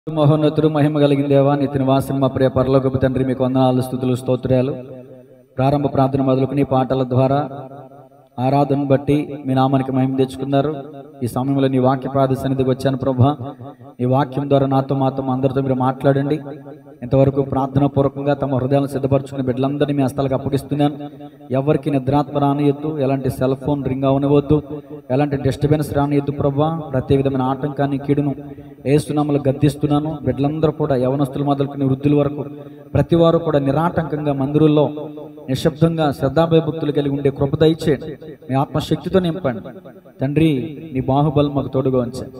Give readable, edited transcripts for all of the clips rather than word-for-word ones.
మహోన్నతుడు మహిమ కలిగిన దేవా, నిత్య నివాసం మా ప్రియ పరలోకపు తండ్రి, మీకు వందనాలు, స్తుతులు, స్తోత్రాలు. ప్రారంభ ప్రార్థన మొదలుకుని పాటల ద్వారా ఆరాధన బట్టి మీ నామానికి మహిమ తెచ్చుకున్నారు. ఈ సమయంలో నీ వాక్య ప్రార్థన సన్నిధికి వచ్చాను ప్రభా. ఈ వాక్యం ద్వారా నాతో మాతో అందరితో మీరు మాట్లాడండి. ఇంతవరకు ప్రార్థన పూర్వకంగా తమ హృదయాలను సిద్ధపరచుకుని బిడ్డలందరినీ మీ హస్తాలకు అప్పగిస్తున్నాను. ఎవరికి నిద్రాత్మ రానియొద్దు, ఎలాంటి సెల్ ఫోన్ రింగ్ అవనివద్దు, ఎలాంటి డిస్టర్బెన్స్ రానియొద్దు ప్రభా. ప్రతి విధమైన ఆటంకాన్ని, కీడును ఏసునామములో గద్దిస్తున్నాను. బిడ్డలందరూ కూడా యవనస్తులు మొదలుకుని వృద్ధుల వరకు ప్రతి వారు కూడా నిరాటంకంగా మందిరుల్లో నిశ్శబ్దంగా శ్రద్ధాభయభక్తులు కలిగి ఉండే కృప దయచేయండి. మీ ఆత్మశక్తితో నింపండి తండ్రి. నీ బాహుబలం మాకు తోడుగా ఉంచండి.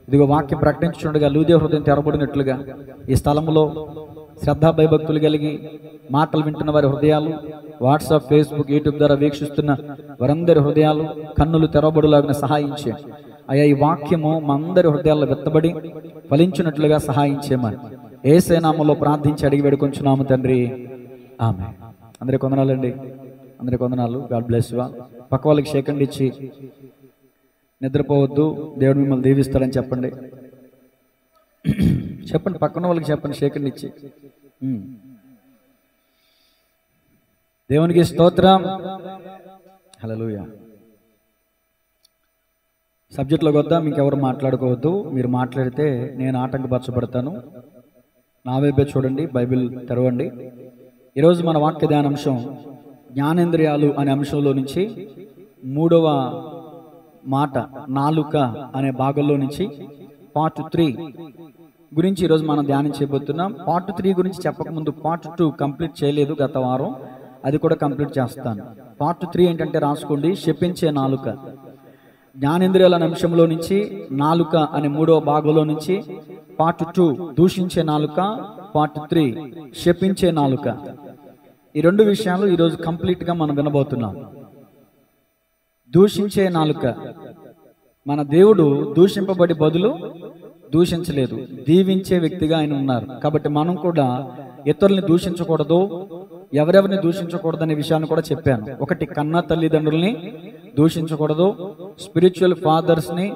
ఇదిగో వాక్యం ప్రకటించుండగా లూదే హృదయం తెరబడినట్లుగా ఈ స్థలంలో శ్రద్ధాభయభక్తులు కలిగి మాటలు వింటున్న వారి హృదయాలు, వాట్సాప్, ఫేస్బుక్, యూట్యూబ్ ద్వారా వీక్షిస్తున్న వారందరి హృదయాలు, కన్నులు తెరవబడులాగిన సహాయం చేయండి అయ్యా. ఈ వాక్యము మా అందరి హృదయాల్లో వెత్తబడి ఫలించినట్లుగా సహాయం చేయమని యేసు నామములో ప్రార్థించి అడిగి వేడుకొంచున్నాము తండ్రి, ఆమేన్. అందరికి వందనాలండి, అందరికి వందనాలు. God bless you. పక్క వాళ్ళకి షేకండి ఇచ్చి నిద్రపోవద్దు, దేవుడు మిమ్మల్ని దీవిస్తాడని చెప్పండి. చెప్పండి, పక్కన వాళ్ళకి చెప్పండి, షేకండి ఇచ్చి. దేవునికి స్తోత్రం, హల్లెలూయా. సబ్జెక్ట్లోకి వద్దాం. ఇంకెవరు మాట్లాడుకోవద్దు. మీరు మాట్లాడితే నేను ఆటంకపరచబడతాను. నా వైపే చూడండి, బైబిల్ తెరవండి. ఈరోజు మన వాక్య ధ్యానాంశం జ్ఞానేంద్రియాలు అనే అంశంలో నుంచి 3వ మాట నాలుక అనే భాగంలో నుంచి పార్ట్ 3 గురించి ఈరోజు మనం ధ్యానం చేయబోతున్నాం. పార్ట్ 3 గురించి చెప్పకముందు పార్ట్ 2 కంప్లీట్ చేయలేదు గత వారం, అది కూడా కంప్లీట్ చేస్తాను. పార్ట్ 3 ఏంటంటే రాసుకోండి, శపించే నాలుక. జ్ఞానేంద్రియాల అనే అంశంలో నుంచి నాలుక అనే 3వ భాగంలో నుంచి పార్ట్ 2 దూషించే నాలుక, పార్ట్ 3 శపించే నాలుక. ఈ 2 విషయాలు ఈరోజు కంప్లీట్గా మనం వినబోతున్నాం. దూషించే నాలుక. మన దేవుడు దూషింపబడి బదులు దూషించలేదు, దీవించే వ్యక్తిగా ఆయన ఉన్నారు. కాబట్టి మనం కూడా ఇతరుల్ని దూషించకూడదు, ఎవరెవరిని దూషించకూడదు అనే విషయాన్ని కూడా చెప్పాను. ఒకటి, కన్న తల్లిదండ్రుల్ని దూషించకూడదు, స్పిరిచువల్ ఫాదర్స్ని,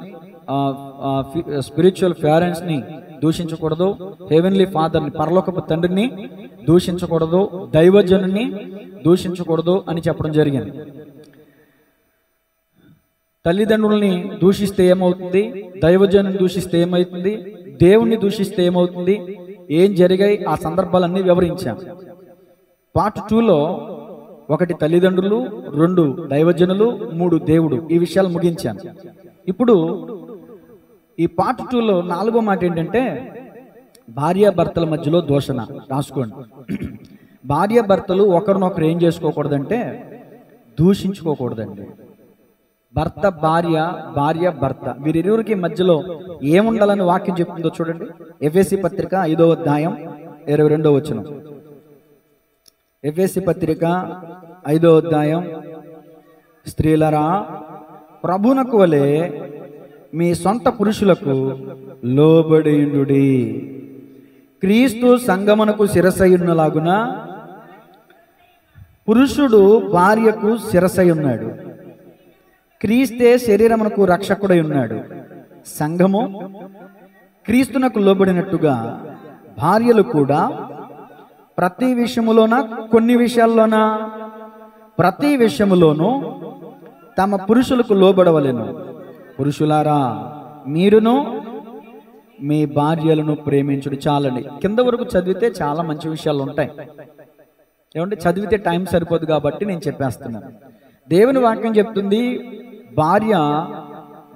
స్పిరిచువల్ పేరెంట్స్ని దూషించకూడదు, హెవెన్లీ ఫాదర్ని, పరలోకపు తండ్రిని దూషించకూడదు, దైవజనుని దూషించకూడదు అని చెప్పడం జరిగింది. తల్లిదండ్రుల్ని దూషిస్తే ఏమవుతుంది, దైవజనుని దూషిస్తే ఏమవుతుంది, దేవుణ్ణి దూషిస్తే ఏమవుతుంది, ఏం జరిగాయి ఆ సందర్భాలన్నీ వివరించాం. పార్ట్ 2లో 1 తల్లిదండ్రులు, 2 దైవజనులు, 3 దేవుడు. ఈ విషయాలు ముగించాను. ఇప్పుడు ఈ పార్ట్ 2లో 4వ మాట ఏంటంటే భార్యాభర్తల మధ్యలో దూషణ. రాసుకోండి. భార్యాభర్తలు ఒకరినొకరు ఏం చేసుకోకూడదంటే దూషించుకోకూడదండి. భర్త భార్య, భార్య భర్త, వీరిరువురికి మధ్యలో ఏముండాలని వాక్యం చెప్తుందో చూడండి. ఎఫెసీ పత్రిక 5వ అధ్యాయం 22వ వచనం. ఎఫెసీ పత్రిక 5వ అధ్యాయం, స్త్రీలరా ప్రభునకు వలె మీ సొంత పురుషులకు లోబడియుండుడి, క్రీస్తు సంగమునకు శిరసయున్నలాగున పురుషుడు భార్యకు శిరసై ఉన్నాడు. క్రీస్తే శరీరమునకు రక్షకుడై ఉన్నాడు. సంఘము క్రీస్తునకు లోబడినట్టుగా భార్యలు కూడా ప్రతి విషయములోన, కొన్ని విషయాల్లోన, ప్రతి విషయములోనూ తమ పురుషులకు లోబడవలెను. పురుషులారా మీరును మీ భార్యలను ప్రేమించుడు. చాలండి. కింద వరకు చదివితే చాలా మంచి విషయాలు ఉంటాయి. ఏమంటే చదివితే టైం సరిపోదు కాబట్టి నేను చెప్పేస్తున్నాను. దేవుని వాక్యం చెప్తుంది, భార్య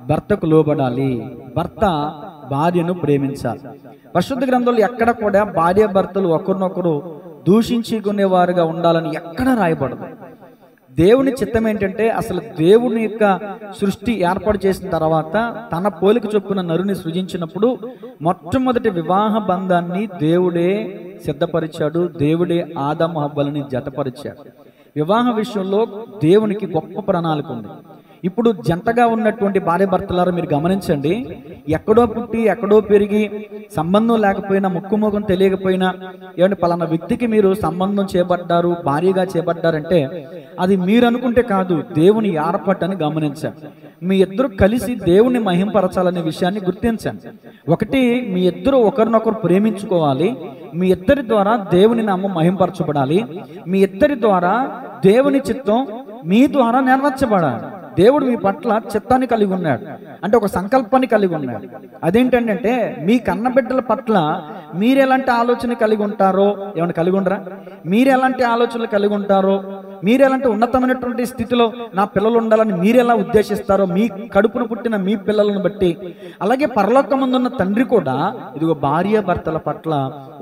భర్తకు లోబడాలి, భర్త భార్యను ప్రేమించాలి. పరిశుద్ధ గ్రంథంలో ఎక్కడ కూడా భార్య భర్తలు ఒకరినొకరు దూషించుకునేవారుగా ఉండాలని ఎక్కడ రాయబడదు. దేవుని చిత్తం ఏంటంటే, అసలు దేవుని యొక్క సృష్టి ఏర్పాటు చేసిన తర్వాత తన పోలిక చొప్పున నరుని సృజించినప్పుడు మొట్టమొదటి వివాహ బంధాన్ని దేవుడే సిద్ధపరిచాడు. దేవుడే ఆదాము హవ్వలని జతపరిచాడు. వివాహ విషయంలో దేవునికి గొప్ప ప్రణాళిక ఉంది. ఇప్పుడు జంటగా ఉన్నటువంటి భార్య భర్తలారా మీరు గమనించండి, ఎక్కడో పుట్టి ఎక్కడో పెరిగి సంబంధం లేకపోయినా, ముక్కుముఖం తెలియకపోయినా, ఏమంటే పలానా వ్యక్తికి మీరు సంబంధం చేపట్టారు, భార్యగా చేపట్టారంటే అది మీరు అనుకుంటే కాదు, దేవుని ఏర్పాటని గమనించాం. మీ ఇద్దరు కలిసి దేవుని మహింపరచాలనే విషయాన్ని గుర్తించండి. ఒకటి, మీ ఇద్దరు ఒకరినొకరు ప్రేమించుకోవాలి. మీ ఇద్దరి ద్వారా దేవుని నామం మహింపరచబడాలి. మీ ఇద్దరి ద్వారా దేవుని చిత్తం మీ ద్వారా నెరవేర్చబడాలి. దేవుడు మీ పట్ల చిత్తాన్ని కలిగి ఉన్నాడు, అంటే ఒక సంకల్పాన్ని కలిగి ఉన్నాడు. అదేంటంటే మీ కన్నబిడ్డల పట్ల మీరు ఎలాంటి ఆలోచన కలిగి ఉంటారో, ఏమైనా కలిగి ఉండరా? మీరు ఎలాంటి ఆలోచనలు కలిగి ఉంటారో, మీరు ఎలాంటి ఉన్నతమైనటువంటి స్థితిలో నా పిల్లలు ఉండాలని మీరు ఎలా ఉద్దేశిస్తారో, మీ కడుపును పుట్టిన మీ పిల్లలను బట్టి, అలాగే పరలోకమందున్న తండ్రి కూడా ఇదిగో భార్య భర్తల పట్ల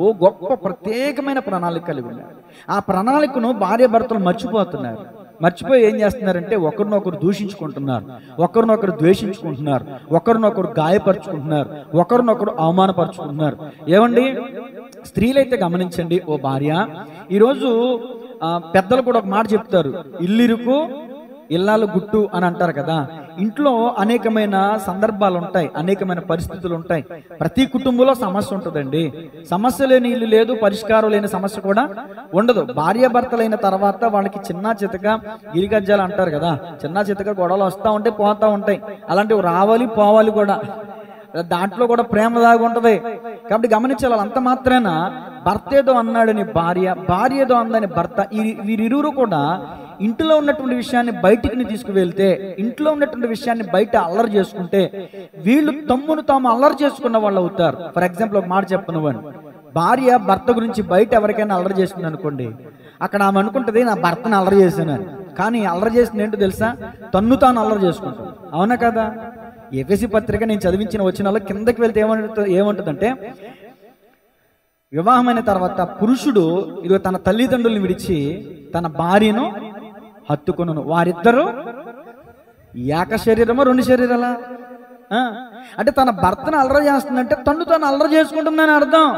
ఓ గొప్ప ప్రత్యేకమైన ప్రణాళిక కలిగి ఉన్నాడు. ఆ ప్రణాళికను భార్య భర్తలు మర్చిపోతున్నారు. మర్చిపోయి ఏం చేస్తున్నారంటే ఒకరినొకరు దూషించుకుంటున్నారు, ఒకరినొకరు ద్వేషించుకుంటున్నారు, ఒకరినొకరు గాయపరుచుకుంటున్నారు, ఒకరినొకరు అవమానపరుచుకుంటున్నారు. ఏమండి, స్త్రీలైతే గమనించండి, ఓ భార్య, ఈరోజు పెద్దలు కూడా ఒక మాట చెప్తారు, ఇల్లిరుకు ఇల్లాలు గుట్టు అని అంటారు కదా. ఇంట్లో అనేకమైన సందర్భాలు ఉంటాయి, అనేకమైన పరిస్థితులు ఉంటాయి. ప్రతి కుటుంబంలో సమస్య ఉంటుందండి. సమస్య లేని ఇల్లు లేదు, పరిష్కారం లేని సమస్య కూడా ఉండదు. భార్యాభర్తలైన తర్వాత వాళ్ళకి చిన్న చితక గిరిగజ్జాలు అంటారు కదా, చిన్న చితక గొడవలు వస్తూ ఉంటాయి, పోతూ ఉంటాయి. అలాంటివి రావాలి పోవాలి కూడా, దాంట్లో కూడా ప్రేమ దాగి ఉంటది. కాబట్టి గమనించాలి, అంత మాత్రాన భర్త ఏదో అన్నాడని భార్య, భార్య ఏదో అందని భర్త, వీరిరువురు కూడా ఇంట్లో ఉన్నటువంటి విషయాన్ని బయటికి తీసుకువెళ్తే, ఇంట్లో ఉన్నటువంటి విషయాన్ని బయట అల్లరి చేసుకుంటే వీళ్ళు తమ్మును తాము అల్లరి చేసుకున్న వాళ్ళు అవుతారు. ఫర్ ఎగ్జాంపుల్ ఒక మాట చెప్పను, భార్య భర్త గురించి బయట ఎవరికైనా అల్లరి చేస్తుంది అనుకోండి, అక్కడ ఆమె అనుకుంటుంది నా భర్తను అల్లరి చేశానని. కానీ అల్లరి చేసింది ఏంటో తెలుసా? తన్ను తాను అల్లరి చేసుకుంటుంది. అవునా కదా? ఎఫెసీ పత్రిక నేను చదివించిన వచనాల్లో కిందకి వెళ్తే ఏమంటుందంటే, వివాహమైన తర్వాత పురుషుడు ఇదిగో తన తల్లిదండ్రులను విడిచి తన భార్యను హత్తుకొనును, వారిద్దరూ ఏక శరీరమో రెండు శరీరాలా? అంటే తన భర్తను అల్లరి చేస్తుందంటే తను తాను అల్లరి చేసుకుంటుందని అర్థం.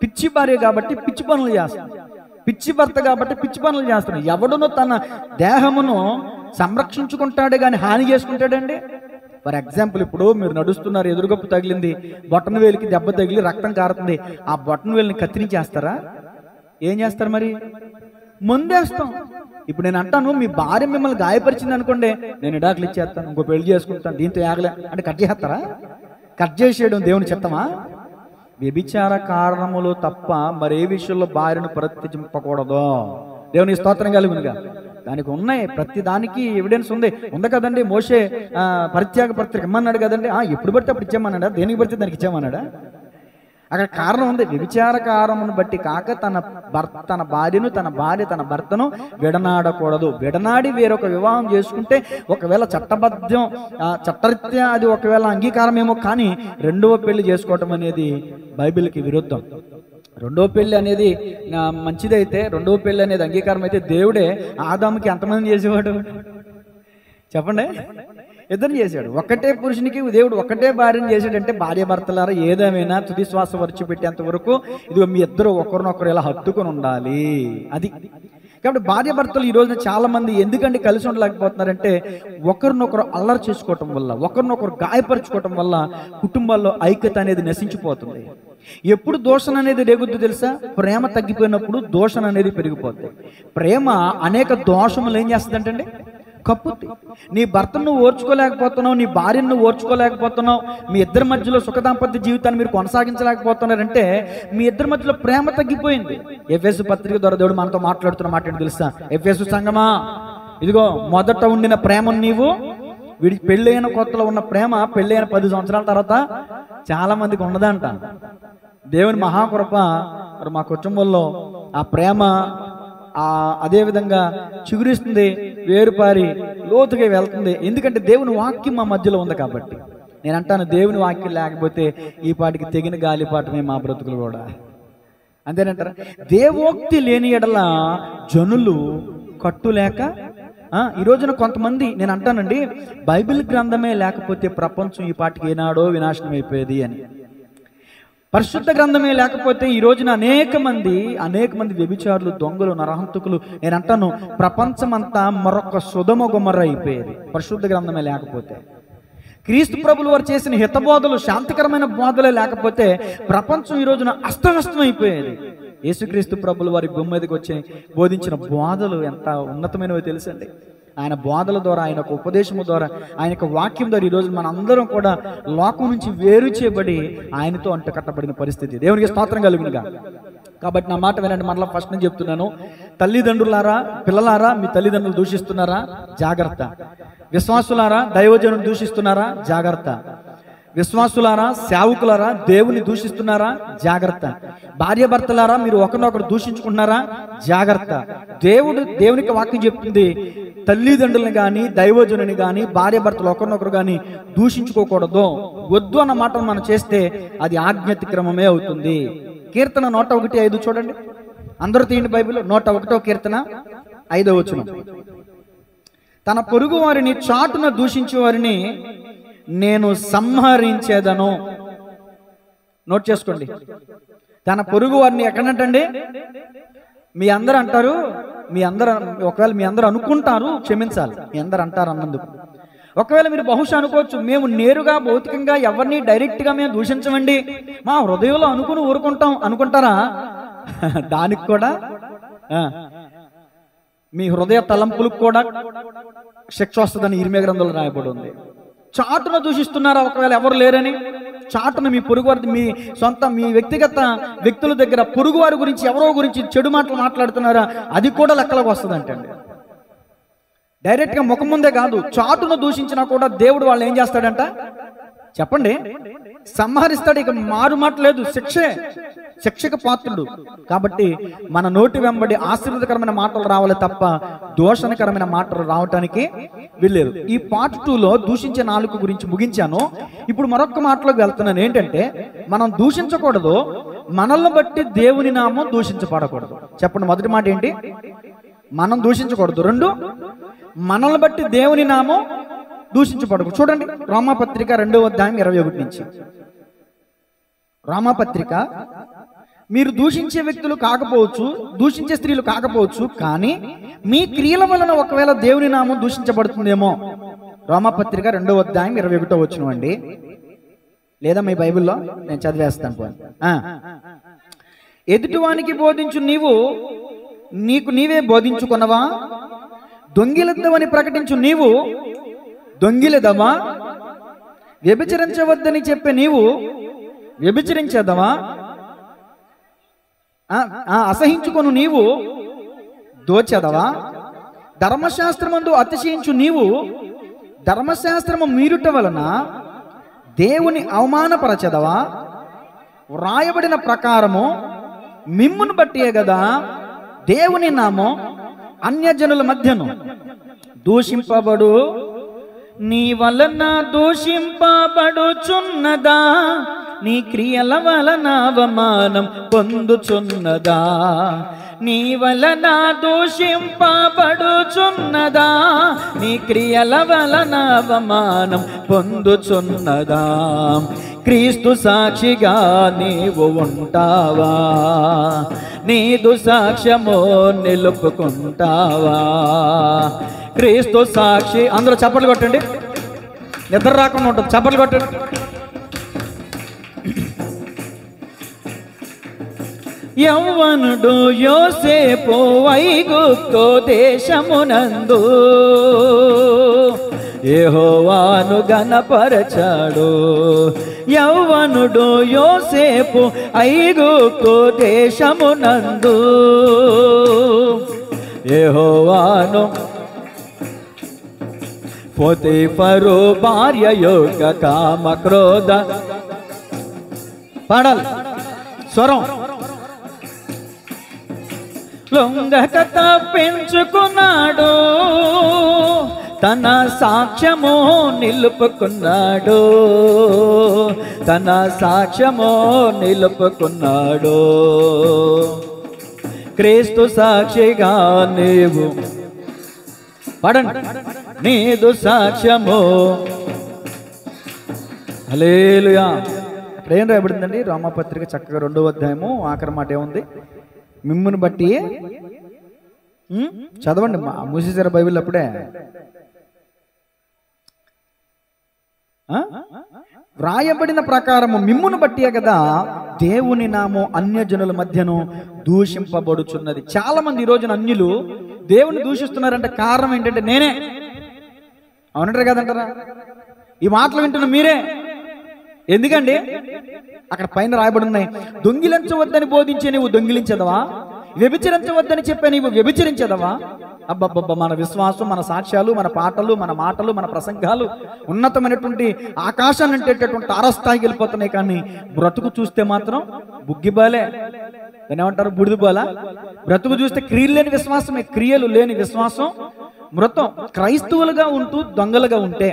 పిచ్చి భార్య కాబట్టి పిచ్చి పనులు చేస్తుంది, పిచ్చి భర్త కాబట్టి పిచ్చి పనులు చేస్తున్నాడు. ఎవడునో తన దేహమును సంరక్షించుకుంటాడే కానీ హాని చేసుకుంటాడండి. ఫర్ ఎగ్జాంపుల్, ఇప్పుడు మీరు నడుస్తున్నారు, ఎదురుగప్పు తగిలింది, బొట్టన వేలికి దెబ్బ తగిలి రక్తం కారుతుంది, ఆ బొట్టన వేలిని కత్తిరించేస్తారా? ఏం చేస్తారు మరి? ముందేస్తాం. ఇప్పుడు నేను అంటాను, మీ భార్య మిమ్మల్ని గాయపరిచింది అనుకోండి, నేను ఇడాకులు ఇచ్చేస్తాను, ఇంకో పెళ్లి చేసుకుంటాను, దీంతో ఆగలే అంటే కట్ చేస్తారా? కట్ చేసేయడం దేవుని చిత్తమా? వ్యభిచార కారణములు తప్ప మరే విషయంలో భార్యను ప్రవర్తింపకూడదు. దేవుని స్తోత్రం కలుగునుగా. దానికి ఉన్నాయి, ప్రతి దానికి ఎవిడెన్స్ ఉంది కదండి. మోషే పరిత్యాగ పత్రిక ఇమ్మన్నాడు కదండి. ఎప్పుడు పడితే అప్పుడు ఇచ్చామన్నాడా? దేనికి పడితే దానికి ఇచ్చామన్నాడా? అక్కడ కారణం ఉంది. వ్యభిచార కారణమును బట్టి కాక తన భార్యను, తన భార్య తన భర్తను విడనాడకూడదు. విడనాడి వేరొక వివాహం చేసుకుంటే ఒకవేళ చట్టరీత్యా అది ఒకవేళ అంగీకారం ఏమో, కానీ రెండవ పెళ్లి చేసుకోవటం అనేది బైబిల్కి విరుద్ధం. రెండవ పెళ్లి అనేది మంచిదైతే, రెండవ పెళ్లి అనేది అంగీకారం అయితే, దేవుడే ఆదాముకి ఎంతమంది చేసేవాడు చెప్పండి? ఇద్దరు చేశాడు. ఒక్కటే పురుషునికి దేవుడు ఒక్కటే భార్యను చేశాడంటే, భార్య భర్తలారా ఏదేమైనా తుది శ్వాస వరిచిపెట్టేంత వరకు ఇదిగో మీ ఇద్దరు ఒకరినొకరు ఇలా హత్తుకొని ఉండాలి. అది కాబట్టి భార్య భర్తలు ఈ రోజున చాలా మంది ఎందుకంటే కలిసి ఉండలేకపోతున్నారంటే, ఒకరినొకరు అల్లరి చేసుకోవటం వల్ల, ఒకరినొకరు గాయపరుచుకోవటం వల్ల కుటుంబాల్లో ఐక్యత అనేది నశించిపోతుంది. ఎప్పుడు దోషణ అనేది రేగుద్దు తెలుసా? ప్రేమ తగ్గిపోయినప్పుడు దోషణ అనేది పెరిగిపోతుంది. ప్రేమ అనేక దోషములు ఏం చేస్తుందంటే కప్పుద్ది. నీ భర్తను నువ్వు ఓర్చుకోలేకపోతున్నావు, నీ భార్యను నువ్వు ఓర్చుకోలేకపోతున్నావు, మీ ఇద్దరి మధ్యలో సుఖదాంపత్య జీవితాన్ని మీరు కొనసాగించలేకపోతున్నారంటే మీ ఇద్దరి మధ్యలో ప్రేమ తగ్గిపోయింది. ఎఫెసు పత్రిక ద్వారా దేవుడు మనతో మాట్లాడుతున్న మాట ఏంటి తెలుసా? ఎఫెసు సంగమా, ఇదిగో మొదట ఉండిన ప్రేమను నీవు వీడికి పెళ్ళైన కొత్తలో ఉన్న ప్రేమ పెళ్ళైన 10 సంవత్సరాల తర్వాత చాలా మందికి ఉన్నదంట. దేవుని మహాకృప మరి మా కుటుంబంలో ఆ ప్రేమ అదే విధంగా చిగురిస్తుంది, వేరుపారి లోతుగా వెళ్తుంది. ఎందుకంటే దేవుని వాక్యం మా మధ్యలో ఉంది కాబట్టి. నేను అంటాను, దేవుని వాక్యం లేకపోతే ఈ పాటికి తెగిన గాలిపాటమే మా బ్రతుకులు కూడా. అంతేనంటారా? దేవోక్తి లేని ఎడల జనులు కట్టులేక ఈ రోజున కొంతమంది, నేను అంటానండి, బైబిల్ గ్రంథమే లేకపోతే ప్రపంచం ఈ పాటికి ఏనాడో వినాశనం అయిపోయేది అని. పరిశుద్ధ గ్రంథమే లేకపోతే ఈ రోజున అనేక మంది వ్యభిచారులు, దొంగలు, నరహంతకులు, నేను అంటాను ప్రపంచమంతా మరొక సుధమ గుమ్మర అయిపోయేది పరిశుద్ధ గ్రంథమే లేకపోతే. క్రీస్తు ప్రభులు వారు చేసిన హితబోధలు, శాంతికరమైన బోధలే లేకపోతే ప్రపంచం ఈ రోజున అస్తవ్యస్తం అయిపోయేది. యేసుక్రీస్తు ప్రభులు వారి భూమి మీదకి వచ్చి బోధించిన బోధలు ఎంత ఉన్నతమైనవో తెలుసండి. ఆయన బోధల ద్వారా, ఆయన యొక్క ఉపదేశము ద్వారా, ఆయన యొక్క వాక్యం ద్వారా ఈరోజు మన అందరం కూడా లోకం నుంచి వేరు చేయబడి ఆయనతో అంటకట్టబడిన పరిస్థితి. దేవునికి స్తోత్రం కలుగునుగా. కాబట్టి నా మాట వినండి, మరలా ఫస్ట్ నేను చెప్తున్నాను. తల్లిదండ్రులారా, పిల్లలారా, మీ తల్లిదండ్రులు దూషిస్తున్నారా? జాగ్రత్త. విశ్వాసులారా, దైవజనులు దూషిస్తున్నారా? జాగ్రత్త. విశ్వాసులారా, సేవకులారా, దేవుని దూషిస్తున్నారా? జాగ్రత్త. భార్యాభర్తలారా, మీరు ఒకరినొకరు దూషించుకుంటున్నారా? జాగ్రత్త. దేవునికి వాక్యం చెప్తుంది, తల్లిదండ్రులను కానీ, దైవజనుని కానీ, భార్యాభర్తలు ఒకరినొకరు కానీ దూషించుకోకూడదు. వద్దు అన్న మాటను మనం చేస్తే అది ఆజ్ఞాతిక్రమమే అవుతుంది. కీర్తన 101:5 చూడండి. అందరూ తీయండి బైబిల్. 101వ కీర్తన 5వ వచనం. తన పొరుగు వారిని చాటున దూషించే వారిని నేను సంహరించేదను. నోట్ చేసుకోండి. తన పొరుగు వారిని ఎక్కడంటండి? మీ అందరూ అంటారు, ఒకవేళ మీ అందరూ అనుకుంటారు, క్షమించాలి, మీ అందరూ అంటారు అన్నందుకు. ఒకవేళ మీరు బహుశా అనుకోవచ్చు, మేము నేరుగా భౌతికంగా ఎవరిని డైరెక్ట్గా మేము దూషించమండి, మా హృదయంలో అనుకుని ఊరుకుంటాం అనుకుంటారా? దానికి కూడా మీ హృదయ తలంపులకు కూడా శిక్ష వస్తుందని ఇర్మియా గ్రంథంలో రాయబడి ఉంది. చాటున దూషిస్తున్నారా? ఒకవేళ ఎవరు లేరని చాటున మీ పొరుగువారి, మీ సొంత, మీ వ్యక్తిగత వ్యక్తుల దగ్గర పొరుగువారి గురించి, ఎవరో గురించి చెడు మాటలు మాట్లాడుతున్నారా? అది కూడా లెక్కలకు వస్తుంది అండి. డైరెక్ట్గా ముఖం ముందే కాదు, చాటున దూషించినా కూడా దేవుడు వాళ్ళు ఏం చేస్తాడంట చెప్పండి? సంహరిస్తాడు. ఇక మారు మాట లేదు, శిక్షకు పాత్రుడు. కాబట్టి మన నోటి వెంబడి ఆశీర్వాదకరమైన మాటలు రావాలి తప్ప దోషణకరమైన మాటలు రావటానికి వీల్లేదు. ఈ పార్ట్ 2లో దూషించే నాలుక గురించి ముగించాను. ఇప్పుడు మరొక మాటలోకి వెళ్తున్నాను. ఏంటంటే, మనం దూషించకూడదు, మనల్ని బట్టి దేవుని నామం దూషించబడకూడదు. చెప్పండి, మొదటి మాట ఏంటి? మనం దూషించకూడదు. 2, మనల్ని బట్టి దేవుని నామం దూషించబడకూడదు. చూడండి, రోమాపత్రిక 2:21 నుంచి. రోమాపత్రిక, మీరు దూషించే వ్యక్తులు కాకపోవచ్చు, దూషించే స్త్రీలు కాకపోవచ్చు, కానీ మీ క్రియల వలన ఒకవేళ దేవుని నామం దూషించబడుతుందేమో. రోమాపత్రిక 2:21 అండి. లేదా మీ బైబిల్లో నేను చదివేస్తాను. ఎదుటివానికి బోధించు నీవు నీకు నీవే బోధించుకున్నవా? దొంగిలెద్దవని ప్రకటించు నీవు దొంగిలెదవా? వ్యభిచరించవద్దని చెప్పే నీవు వ్యభిచరించేదవా? అసహించుకొను నీవు దోచెదవా? ధర్మశాస్త్రమందు అతిశయించు నీవు ధర్మశాస్త్రము మీరుట వలన దేవుని అవమానపరచెదవా? వ్రాయబడిన ప్రకారము మిమ్మును బట్టియే గదా దేవుని నామం అన్యజనుల మధ్యను దూషింపబడు. నీ వలన దూషింపబడుచున్నదా? నీ క్రియల వలన అవమానం పొందుచున్నదా? నీ వలన దూషింపబడుచున్నదా? నీ క్రియల వలన అవమానం పొందుచున్నదా? క్రీస్తు సాక్షిగా నీవు ఉంటావా? నీదు సాక్ష్యమో నిలుపుకుంటావా? క్రీస్తు సాక్షి. అందరూ చప్పట్లు కొట్టండి, నిద్ర రాకుండా ఉంటుంది. చప్పట్లు కొట్టండి. యవ్వనుడు యోసేపు ఐగుప్తు దేశమునందు యెహోవాను గణపరచాడు. యవ్వనుడు యోసేపు ఐగుప్తు దేశమునందు యెహోవాను పోతీఫరు భార్య యొక్క కామ క్రోధ పాడాలి స్వరం లొంగక తప్పించుకున్నాడు. తన సాక్ష్యము నిలుపుకున్నాడు. తన సాక్ష్యము నిలుపుకున్నాడు. క్రీస్తు సాక్షిగా నీవు పడండి. నీదు సాక్ష్యము. హల్లెలూయా. ఇక్కడ ఏం రాయబడిందండి? రోమాపత్రిక చక్కగా 2వ అధ్యాయము ఆఖరి మాట ఏముంది? మిమ్మును బట్టి చదవండి, మూసేశారు బైబిల్ అప్పుడే. వ్రాయబడిన ప్రకారము మిమ్మును బట్టియే కదా దేవుని నామం అన్యజనుల మధ్యను దూషింపబడుచున్నది. చాలా మంది ఈ రోజున అన్యులు దేవుని దూషిస్తున్నారంటే కారణం ఏంటంటే నేనే. అవునంటారు కదంటారా? ఈ మాటలు వింటున్న మీరే. ఎందుకండి? అక్కడ పైన రాయబడి ఉన్నాయి, దొంగిలించవద్దని బోధించే నీవు దొంగిలించదవా, వ్యభిచరించవద్దని చెప్పే నీవు వ్యభిచరించదవా. అబ్బబ్బబ్బ, మన విశ్వాసం, మన సాక్ష్యాలు, మన పాటలు, మన మాటలు, మన ప్రసంగాలు ఉన్నతమైనటువంటి ఆకాశాన్ని అంటేటటువంటి తారస్థాయికి వెళ్ళిపోతున్నాయి. కానీ బ్రతుకు చూస్తే మాత్రం బుగ్గిబాలే. దాన్ని ఏమంటారు? బుడిదిబాల. బ్రతుకు చూస్తే క్రియలు లేని విశ్వాసమే, క్రియలు లేని విశ్వాసం మృతం. క్రైస్తవులుగా ఉంటూ దొంగలుగా ఉంటే,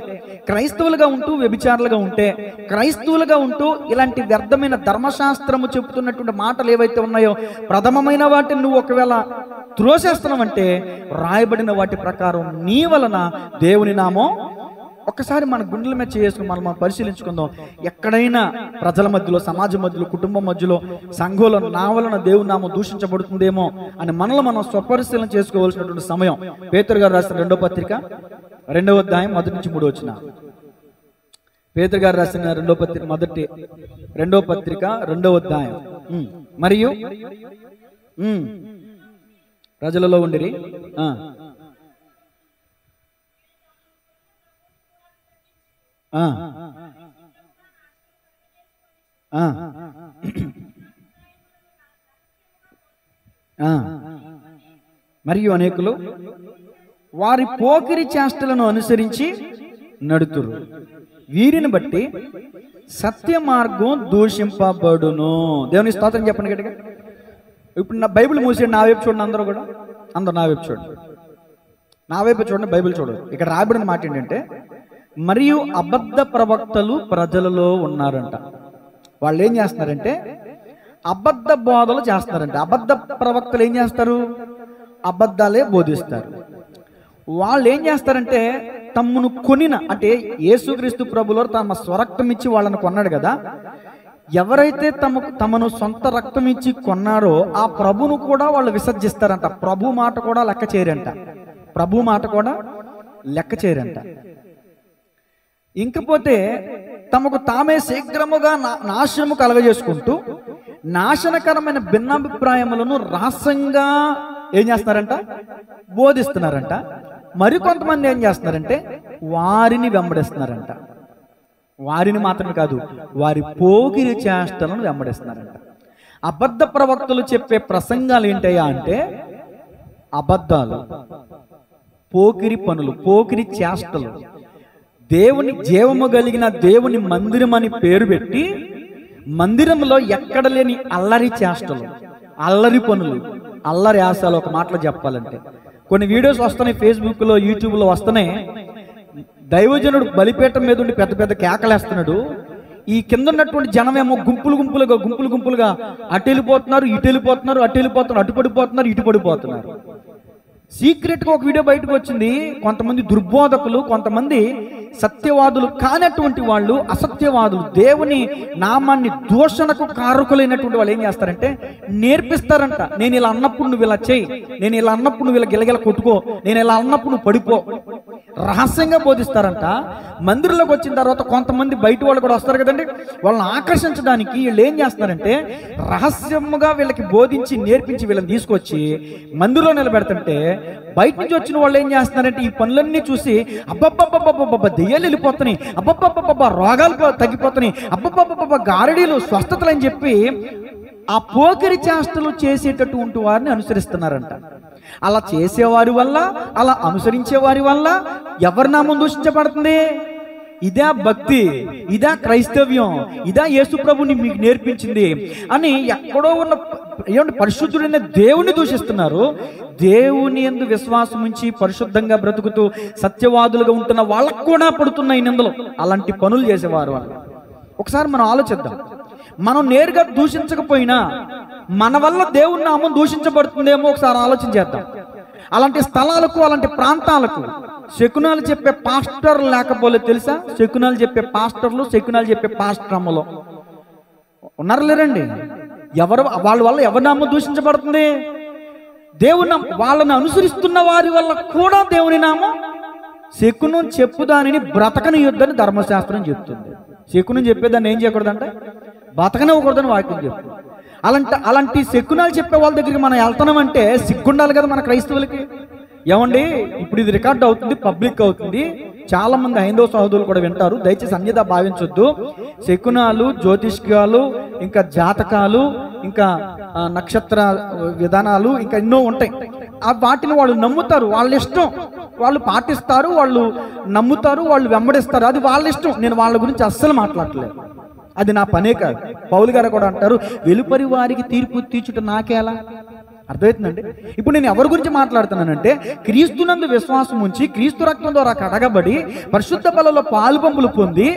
క్రైస్తవులుగా ఉంటూ వ్యభిచారులుగా ఉంటే, క్రైస్తవులుగా ఉంటూ ఇలాంటి వ్యర్థమైన ధర్మశాస్త్రము చెబుతున్నటువంటి మాటలు ఏవైతే ఉన్నాయో ప్రథమమైన వాటిని నువ్వు ఒకవేళ త్రోసేస్తున్నావంటే రాయబడిన వాటి ప్రకారం నీ వలన దేవుని నామం. ఒక్కసారి మన గుండెల మీద చేసుకుని మనం పరిశీలించుకుందాం. ఎక్కడైనా ప్రజల మధ్యలో, సమాజం మధ్యలో, కుటుంబం మధ్యలో, సంఘంలో నా వలన దేవుని నామం దూషించబడుతుందేమో అని మనలో మనం స్వపరిశీలన చేసుకోవాల్సినటువంటి సమయం. పేతురు గారు రాసిన 2వ పత్రిక 2వ అధ్యాయం 1 నుంచి 3 వచ్చిన. పేతురు గారు రాసిన 2వ పత్రిక 2వ పత్రిక 2వ అధ్యాయం. మరియు ప్రజలలో ఉండిరి మరియు అనేకులు వారి పోకిరి చేష్టలను అనుసరించి నడుతురు. వీరిని బట్టి సత్య మార్గం దూషింపబడును. దేవుని స్తోత్రం చెప్పండి గట్టిగా. ఇప్పుడు నా బైబిల్ మూసేయండి, నా వైపు చూడండి. అందరూ కూడా అందరూ నా వైపు చూడండి, నా వైపు చూడండి, బైబిల్ చూడండి. ఇక్కడ రాయబడిన మాట ఏంటంటే, మరియు అబద్ధ ప్రవక్తలు ప్రజలలో ఉన్నారంట. వాళ్ళు ఏం చేస్తున్నారంటే అబద్ధ బోధలు చేస్తున్నారంట. అబద్ధ ప్రవక్తలు ఏం చేస్తారు? అబద్ధాలే బోధిస్తారు. వాళ్ళు ఏం చేస్తారంటే తమ్మును కొనిన, అంటే యేసుక్రీస్తు ప్రభులో తమ స్వరక్తం ఇచ్చి వాళ్ళని కొన్నాడు కదా, ఎవరైతే తమను సొంత రక్తం ఇచ్చి కొన్నారో ఆ ప్రభును కూడా వాళ్ళు విసర్జిస్తారంట. ప్రభు మాట కూడా లెక్క చేయరంట. ప్రభు మాట కూడా లెక్క చేయరంట. ఇంకపోతే తమకు తామే శీఘ్రముగా నాశనము కలగజేసుకుంటూ నాశనకరమైన భిన్నాభిప్రాయములను రహస్యంగా ఏం చేస్తున్నారంట? బోధిస్తున్నారంట. మరికొంతమంది ఏం చేస్తున్నారంటే వారిని వెంబడిస్తున్నారంట. వారిని మాత్రమే కాదు, వారి పోకిరి చేష్టలను వెంబడిస్తున్నారంట. అబద్ధ ప్రవక్తలు చెప్పే ప్రసంగాలు ఏంటయ్యా అంటే అబద్ధాలు, పోకిరి పనులు, పోకిరి చేష్టలు. దేవుని జీవము కలిగిన దేవుని మందిరం అని పేరు పెట్టి మందిరంలో ఎక్కడ లేని అల్లరి చేష్టలు, అల్లరి పనులు, అల్లరి ఆశలు. ఒక మాటలో చెప్పాలంటే కొన్ని వీడియోస్ వస్తున్నాయి, ఫేస్బుక్లో, యూట్యూబ్లో వస్తున్నాయి. దైవజనుడు బలిపీఠం మీద ఉండి పెద్ద పెద్ద కేకలేస్తున్నాడు. ఈ కింద ఉన్నటువంటి జనమేమో గుంపులు గుంపులుగా అటు వెళ్ళిపోతున్నారు, ఇటు వెళ్ళిపోతున్నారు, అటు వెళ్ళిపోతున్నారు, అటు పడిపోతున్నారు, ఇటు పడిపోతున్నారు. సీక్రెట్గా ఒక వీడియో బయటకు వచ్చింది. కొంతమంది దుర్బోధకులు, కొంతమంది సత్యవాదులు కానటువంటి వాళ్ళు, అసత్యవాదులు, దేవుని నామాన్ని దూషణకు కారకులైనటువంటి వాళ్ళు ఏం చేస్తారంటే నేర్పిస్తారంట. నేను ఇలా అన్నప్పుడు నువ్వు ఇలా చేయి, నేను ఇలా అన్నప్పుడు నువ్వు ఇలా గిలగిల కొట్టుకో, నేను ఇలా అన్నప్పుడు నువ్వు పడిపో. రహస్యంగా బోధిస్తారంట. మందిరంలోకి వచ్చిన తర్వాత కొంతమంది బయట వాళ్ళు కూడా వస్తారు కదండి, వాళ్ళని ఆకర్షించడానికి వీళ్ళు ఏం చేస్తారంటే రహస్యముగా వీళ్ళకి బోధించి నేర్పించి వీళ్ళని తీసుకొచ్చి మందిరంలో నిలబెడుతుంటే బయట నుంచి వచ్చిన వాళ్ళు ఏం చేస్తున్నారంటే ఈ పనులన్నీ చూసి అబ్బబ్బబ్బబ్బబ్బ దెయ్యాలు వెళ్ళిపోతున్నాయి, అబ్బబ్బబ్బబ్బ రోగాలు తగ్గిపోతున్నాయి, అబ్బబ్బబ్బబ్బ గారడీలు స్వస్థతలు అని చెప్పి ఆ పోకిరి చేష్టలు చేసేటటువంటి వారిని అనుసరిస్తున్నారంట. అలా చేసేవారి వల్ల, అలా అనుసరించే వారి వల్ల ఎవరి నామం దూషించబడుతుంది? ఇదా భక్తి, ఇదా క్రైస్తవ్యం, ఇదా యేసు ప్రభుని మీకు నేర్పించింది అని ఎక్కడో ఉన్న ఏమంటే పరిశుద్ధుడైన దేవుని దూషిస్తున్నారు. దేవుని యందు విశ్వాసం ఉంచి పరిశుద్ధంగా బ్రతుకుతూ సత్యవాదులుగా ఉంటున్న వాళ్ళకు కూడా పడుతున్నాయి నిందలు. అలాంటి పనులు చేసేవారు వాళ్ళు. ఒకసారి మనం ఆలోచిద్దాం. మనం నేరుగా దూషించకపోయినా మన వల్ల దేవుని నామం దూషించబడుతుందేమో ఒకసారి ఆలోచన చేద్దాం. అలాంటి స్థలాలకు, అలాంటి ప్రాంతాలకు శకునాలు చెప్పే పాస్టర్లు లేకపోలే తెలుసా? శకునాలు చెప్పే పాస్టర్లు, శకునాలు చెప్పే పాస్టర్ అమ్మలో ఉన్నారు లేరండి? వాళ్ళ వల్ల ఎవరి నామం దూషించబడుతుంది? దేవుని వాళ్ళని అనుసరిస్తున్న వారి వల్ల కూడా దేవుని నామం శకునం చెప్పుదానిని బ్రతకనియొద్దని ధర్మశాస్త్రం చెప్తుంది. శకునం చెప్పేదాన్ని ఏం చేయకూడదంటే బ్రతకనివ్వకూడదని వాక్యం చెప్తుంది. అలాంటి శకునాలు చెప్పే వాళ్ళ దగ్గరికి మనం వెళ్తున్నామంటే సిగ్గుండాలి కదా మన క్రైస్తవులకి. ఏమండి, ఇప్పుడు ఇది రికార్డ్ అవుతుంది, పబ్లిక్ అవుతుంది, చాలా మంది హైందవ సహోదరులు కూడా వింటారు. దయచేసి అన్యదా భావించొద్దు. శకునాలు, జ్యోతిష్కాలు, ఇంకా జాతకాలు, ఇంకా నక్షత్ర విధానాలు, ఇంకా ఎన్నో ఉంటాయి. వాటిని వాళ్ళు నమ్ముతారు, వాళ్ళ ఇష్టం, వాళ్ళు పాటిస్తారు, వాళ్ళు నమ్ముతారు, వాళ్ళు వెంబడిస్తారు, అది వాళ్ళ ఇష్టం. నేను వాళ్ళ గురించి అస్సలు మాట్లాడలేదు, అది నా పనే కాదు. పౌలు గారు కూడా అంటారు, వెలుపరి వారికి తీర్పు తీర్చుట నాకేలా. అర్థమవుతుందండి? ఇప్పుడు నేను ఎవరి గురించి మాట్లాడుతున్నానంటే, క్రీస్తునందు విశ్వాసం ఉంచి క్రీస్తు రక్తం ద్వారా కడగబడి పరిశుద్ధ బలలో పాలుపంపులు పొంది,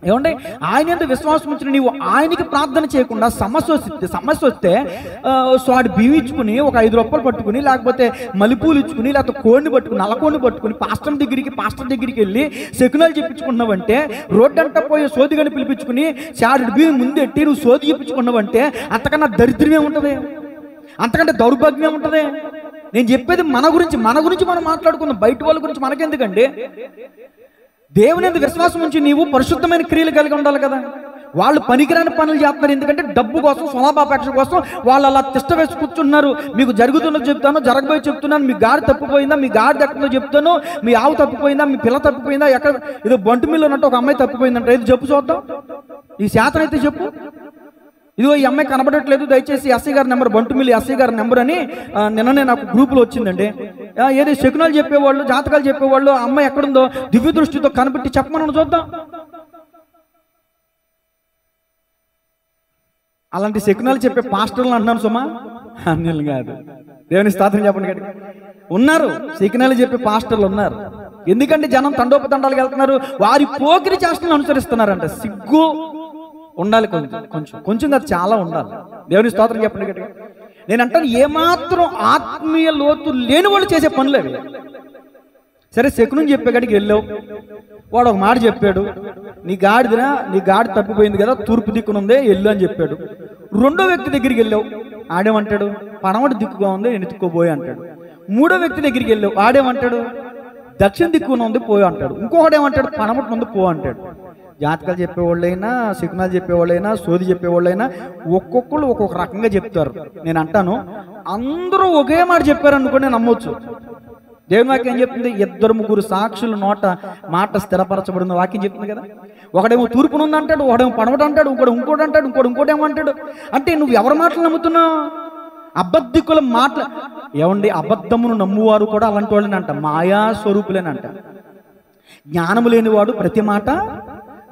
ఏమంటే ఆయన ఎంత విశ్వాసం ఉంచిన నీవు ఆయనకి ప్రార్థన చేయకుండా సమస్య వస్తే వాడు బియ్యించుకుని ఒక 5 రూపాయలు పట్టుకుని, లేకపోతే మల్లెపూలు ఇచ్చుకుని, లేకపోతే కోడిని పట్టుకుని, నల్లకోడిని పట్టుకుని పాస్టర్ దగ్గరికి వెళ్ళి శకునాలు చెప్పించుకున్నావంటే, రోడ్డు అంట పోయి సోదిగాని పిలిపించుకుని చాడు బియ్యం ముందెట్టి నువ్వు సోది చెప్పించుకున్నావంటే అంతకన్నా దరిద్రమే ఉంటుంది, అంతకంటే దౌర్భాగ్యం ఉంటుంది. నేను చెప్పేది మన గురించి మనం మాట్లాడుకుందాం, బయట వాళ్ళ గురించి మనకెందుకండి? దేవుని విశ్వాసం నుంచి నీవు పరిశుద్ధమైన క్రియలు కలిగి ఉండాలి కదా. వాళ్ళు పనికిరాని పనులు చేస్తున్నారు, ఎందుకంటే డబ్బు కోసం, స్వలాభాపేక్ష కోసం వాళ్ళు అలా తిష్ట వేసి కూర్చున్నారు. మీకు జరుగుతున్నది చెప్తాను, జరగబోయి చెప్తున్నాను. మీ గాడి తప్పిపోయిందా, మీ గాడి ఎక్కడో చెప్తాను, మీ ఆవు తప్పిపోయిందా, మీ పిల్ల తప్పిపోయిందా, ఎక్కడ ఏదో బంటు మిల్లు ఉన్నట్టు ఒక అమ్మాయి తప్పిపోయిందంట, ఇది చెప్పు చూద్దాం. ఈ శాతం అయితే చెప్పు. ఇదిగో ఈ అమ్మాయి కనబడట్లేదు, దయచేసి ఎస్ఐ గారి నెంబర్, బంటుమిల్లి ఎస్ఐ గారి నెంబర్ అని నిన్ననే నాకు గ్రూపులో వచ్చిందండి. ఏదో శకునాలు చెప్పేవాళ్ళు, జాతకాలు చెప్పేవాళ్ళు, ఆ అమ్మాయి ఎక్కడుందో దివ్య దృష్టితో కనిపెట్టి చెప్పమని చూద్దాం. అలాంటి శకునాలు చెప్పే పాస్టర్లు అంటున్నాను సుమా, అన్యులు కాదు. దేవుని స్తోత్రం చెప్పండి. గట్టి ఉన్నారు, శకునాలు చెప్పే పాస్టర్లు ఉన్నారు. ఎందుకంటే జనం తండోపతండాలకు వెళ్తున్నారు, వారి పోకిరి చేష్టలను అనుసరిస్తున్నారంట. సిగ్గు ఉండాలి, కొంచెం కాదు, చాలా ఉండాలి. దేవుని స్తోత్రం చెప్పండి గట్టిగా. నేను అంటాను, ఏమాత్రం ఆత్మీయ లోతు లేని వాళ్ళు చేసే పనులు అవి. సరే, శకునం చెప్పే గడికి వెళ్ళావు, వాడు ఒక మాట చెప్పాడు, నీ గాడి తప్పిపోయింది కదా, తూర్పు దిక్కునుందే వెళ్ళు అని చెప్పాడు. రెండో వ్యక్తి దగ్గరికి వెళ్ళావు, ఆడేమంటాడు, పడమటి దిక్కుగా ఉంది, నేను ఎత్తుకోబోయి అంటాడు. మూడో వ్యక్తి దగ్గరికి వెళ్ళావు, ఆడేమంటాడు, దక్షిణ దిక్కున ఉంది పోయి అంటాడు. ఇంకొకడేమంటాడు, పడమటి నుండి పో అంటాడు. జాతకాలు చెప్పేవాళ్ళైనా, శకునాలు చెప్పేవాళ్ళైనా, సోది చెప్పేవాళ్ళైనా ఒక్కొక్కళ్ళు ఒక్కొక్క రకంగా చెప్తారు. నేను అంటాను, అందరూ ఒకే మాట చెప్పారనుకో నేను నమ్మొచ్చు. దేవుని వాక్యం ఏం చెప్తుంది? 2-3 సాక్షుల నోట మాట స్థిరపరచబడిన వాక్యం చెప్తుంది కదా. ఒకడేమో తూర్పునుంది అంటాడు, ఒకడేమో పడమట అంటాడు, ఇంకోటి అంటాడు, ఇంకోటేమంటాడు. అంటే నువ్వు ఎవరి మాటలు నమ్ముతున్నావు? అబద్ధికుల మాటలు. ఏమండి, అబద్ధమును నమ్మువారు కూడా అలాంటి వాళ్ళని అంట, మాయా స్వరూపులేనంట. జ్ఞానము లేనివాడు ప్రతి మాట